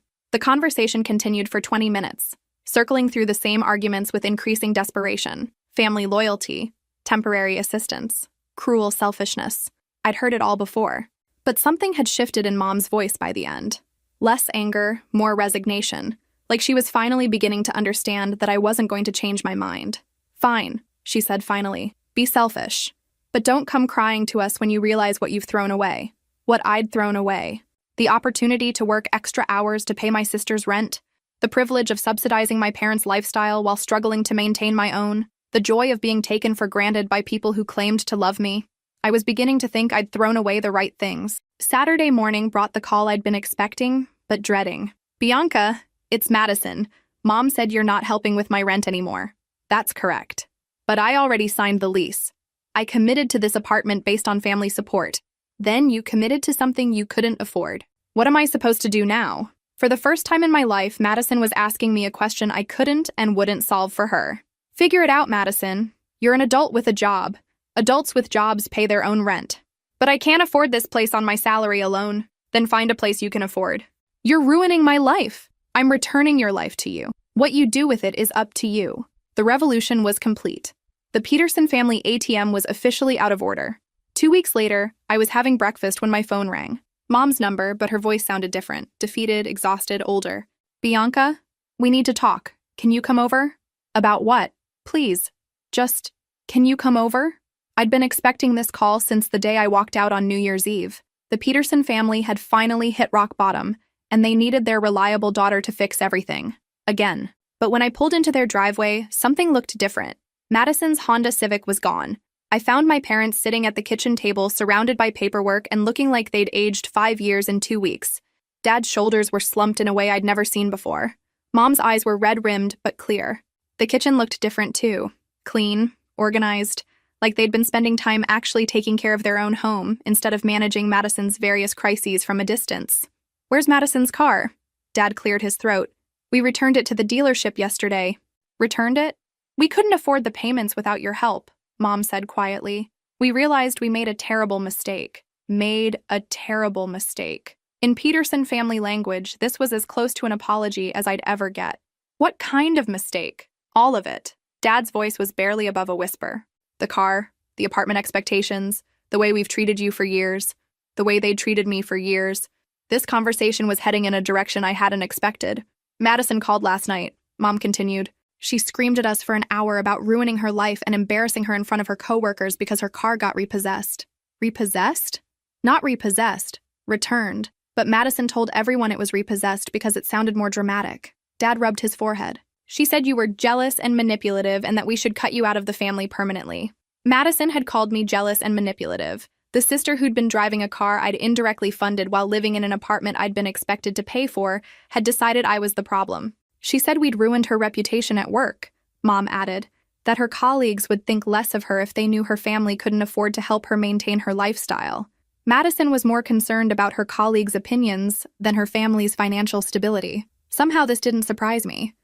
The conversation continued for 20 minutes, circling through the same arguments with increasing desperation. Family loyalty, temporary assistance, cruel selfishness. I'd heard it all before. But something had shifted in Mom's voice by the end. Less anger, more resignation. Like she was finally beginning to understand that I wasn't going to change my mind. Fine, she said finally. Be selfish. But don't come crying to us when you realize what you've thrown away. What I'd thrown away. The opportunity to work extra hours to pay my sister's rent. The privilege of subsidizing my parents' lifestyle while struggling to maintain my own. The joy of being taken for granted by people who claimed to love me. I was beginning to think I'd thrown away the right things. Saturday morning brought the call I'd been expecting, but dreading. Bianca, it's Madison. Mom said you're not helping with my rent anymore. That's correct. But I already signed the lease. I committed to this apartment based on family support. Then you committed to something you couldn't afford. What am I supposed to do now? For the first time in my life, Madison was asking me a question I couldn't and wouldn't solve for her. Figure it out, Madison. You're an adult with a job. Adults with jobs pay their own rent. But I can't afford this place on my salary alone. Then find a place you can afford. You're ruining my life. I'm returning your life to you. What you do with it is up to you. The revolution was complete. The Peterson family ATM was officially out of order. 2 weeks later, I was having breakfast when my phone rang. Mom's number, but her voice sounded different, defeated, exhausted, older. Bianca, we need to talk. Can you come over? About what? Please. Just, can you come over? I'd been expecting this call since the day I walked out on New Year's Eve. The Peterson family had finally hit rock bottom, and they needed their reliable daughter to fix everything. Again. But when I pulled into their driveway, something looked different. Madison's Honda Civic was gone. I found my parents sitting at the kitchen table surrounded by paperwork and looking like they'd aged 5 years in 2 weeks. Dad's shoulders were slumped in a way I'd never seen before. Mom's eyes were red-rimmed but clear. The kitchen looked different too. Clean, organized, like they'd been spending time actually taking care of their own home instead of managing Madison's various crises from a distance. Where's Madison's car? Dad cleared his throat. We returned it to the dealership yesterday. Returned it? We couldn't afford the payments without your help, Mom said quietly. We realized we made a terrible mistake. made a terrible mistake. In Peterson family language, this was as close to an apology as I'd ever get. What kind of mistake? All of it. Dad's voice was barely above a whisper. The car, the apartment expectations, the way we've treated you for years, the way they'd treated me for years. This conversation was heading in a direction I hadn't expected. Madison called last night, Mom continued. She screamed at us for an hour about ruining her life and embarrassing her in front of her coworkers because her car got repossessed. Repossessed? Not repossessed. Returned. But Madison told everyone it was repossessed because it sounded more dramatic. Dad rubbed his forehead. She said you were jealous and manipulative and that we should cut you out of the family permanently. Madison had called me jealous and manipulative. The sister who'd been driving a car I'd indirectly funded while living in an apartment I'd been expected to pay for had decided I was the problem. She said we'd ruined her reputation at work, Mom added, that her colleagues would think less of her if they knew her family couldn't afford to help her maintain her lifestyle. Madison was more concerned about her colleagues' opinions than her family's financial stability. Somehow this didn't surprise me.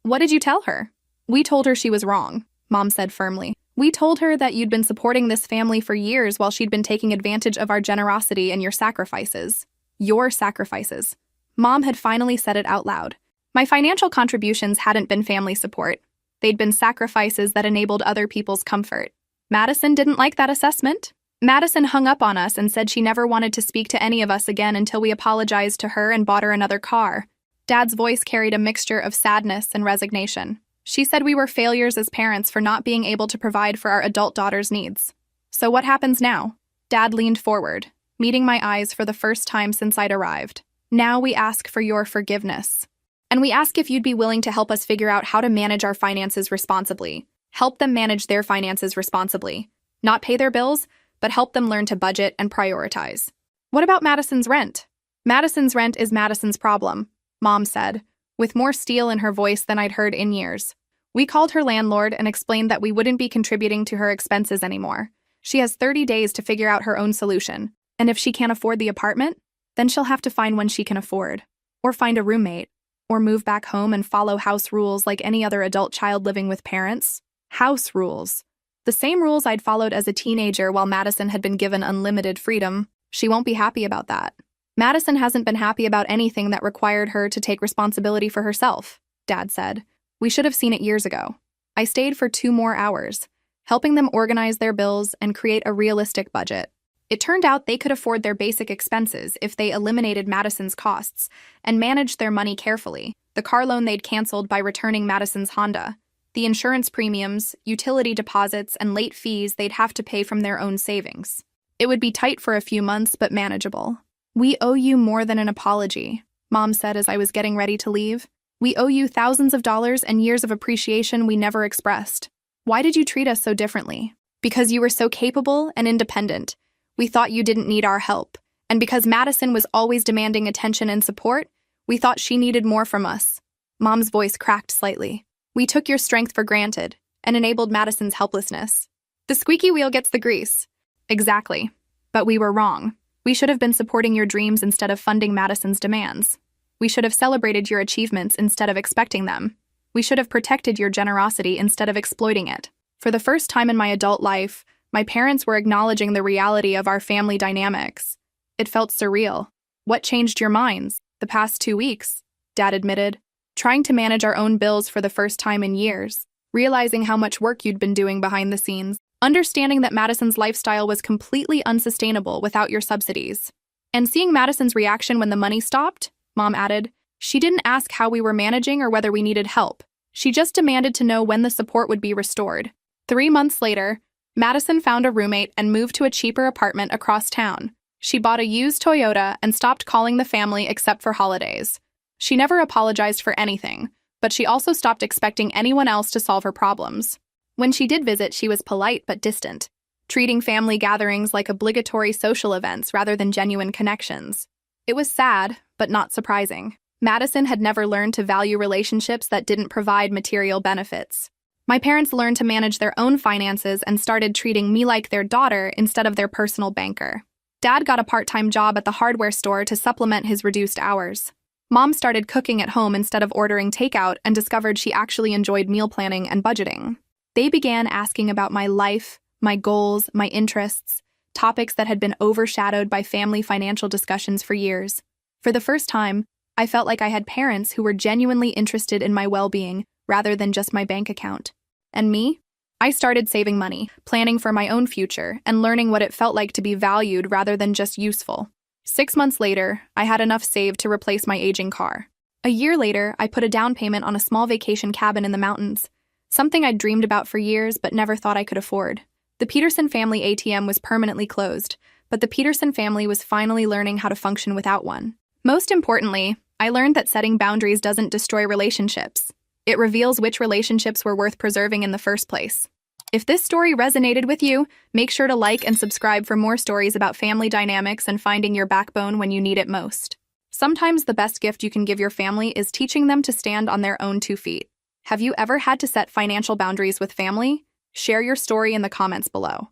What did you tell her? We told her she was wrong, Mom said firmly. We told her that you'd been supporting this family for years while she'd been taking advantage of our generosity and your sacrifices. Your sacrifices. Mom had finally said it out loud. My financial contributions hadn't been family support. They'd been sacrifices that enabled other people's comfort. Madison didn't like that assessment. Madison hung up on us and said she never wanted to speak to any of us again until we apologized to her and bought her another car. Dad's voice carried a mixture of sadness and resignation. She said we were failures as parents for not being able to provide for our adult daughter's needs. So what happens now? Dad leaned forward, meeting my eyes for the first time since I'd arrived. Now we ask for your forgiveness. And we ask if you'd be willing to help us figure out how to manage our finances responsibly. Help them manage their finances responsibly. Not pay their bills, but help them learn to budget and prioritize. What about Madison's rent? Madison's rent is Madison's problem, Mom said, with more steel in her voice than I'd heard in years. We called her landlord and explained that we wouldn't be contributing to her expenses anymore. She has 30 days to figure out her own solution, and if she can't afford the apartment, then she'll have to find one she can afford, or find a roommate, or move back home and follow house rules like any other adult child living with parents. House rules. The same rules I'd followed as a teenager while Madison had been given unlimited freedom. She won't be happy about that. Madison hasn't been happy about anything that required her to take responsibility for herself, Dad said. We should have seen it years ago. I stayed for 2 more hours, helping them organize their bills and create a realistic budget. It turned out they could afford their basic expenses if they eliminated Madison's costs and managed their money carefully. The car loan they'd canceled by returning Madison's Honda, the insurance premiums, utility deposits, and late fees they'd have to pay from their own savings. It would be tight for a few months, but manageable. We owe you more than an apology, Mom said as I was getting ready to leave. We owe you thousands of dollars and years of appreciation we never expressed. Why did you treat us so differently? Because you were so capable and independent. We thought you didn't need our help. And because Madison was always demanding attention and support, we thought she needed more from us. Mom's voice cracked slightly. We took your strength for granted and enabled Madison's helplessness. The squeaky wheel gets the grease. Exactly. But we were wrong. We should have been supporting your dreams instead of funding Madison's demands. We should have celebrated your achievements instead of expecting them. We should have protected your generosity instead of exploiting it. For the first time in my adult life, my parents were acknowledging the reality of our family dynamics. It felt surreal. What changed your minds? The past 2 weeks, Dad admitted. Trying to manage our own bills for the first time in years. Realizing how much work you'd been doing behind the scenes. Understanding that Madison's lifestyle was completely unsustainable without your subsidies. And seeing Madison's reaction when the money stopped, Mom added. She didn't ask how we were managing or whether we needed help. She just demanded to know when the support would be restored. 3 months later, Madison found a roommate and moved to a cheaper apartment across town. She bought a used Toyota and stopped calling the family except for holidays. She never apologized for anything, but she also stopped expecting anyone else to solve her problems. When she did visit, she was polite but distant, treating family gatherings like obligatory social events rather than genuine connections. It was sad, but not surprising. Madison had never learned to value relationships that didn't provide material benefits. My parents learned to manage their own finances and started treating me like their daughter instead of their personal banker. Dad got a part-time job at the hardware store to supplement his reduced hours. Mom started cooking at home instead of ordering takeout and discovered she actually enjoyed meal planning and budgeting. They began asking about my life, my goals, my interests, topics that had been overshadowed by family financial discussions for years. For the first time, I felt like I had parents who were genuinely interested in my well-being rather than just my bank account. And me? I started saving money, planning for my own future, and learning what it felt like to be valued rather than just useful. 6 months later, I had enough saved to replace my aging car. A year later, I put a down payment on a small vacation cabin in the mountains, something I'd dreamed about for years but never thought I could afford. The Peterson family ATM was permanently closed, but the Peterson family was finally learning how to function without one. Most importantly, I learned that setting boundaries doesn't destroy relationships. It reveals which relationships were worth preserving in the first place. If this story resonated with you, make sure to like and subscribe for more stories about family dynamics and finding your backbone when you need it most. Sometimes the best gift you can give your family is teaching them to stand on their own 2 feet. Have you ever had to set financial boundaries with family? Share your story in the comments below.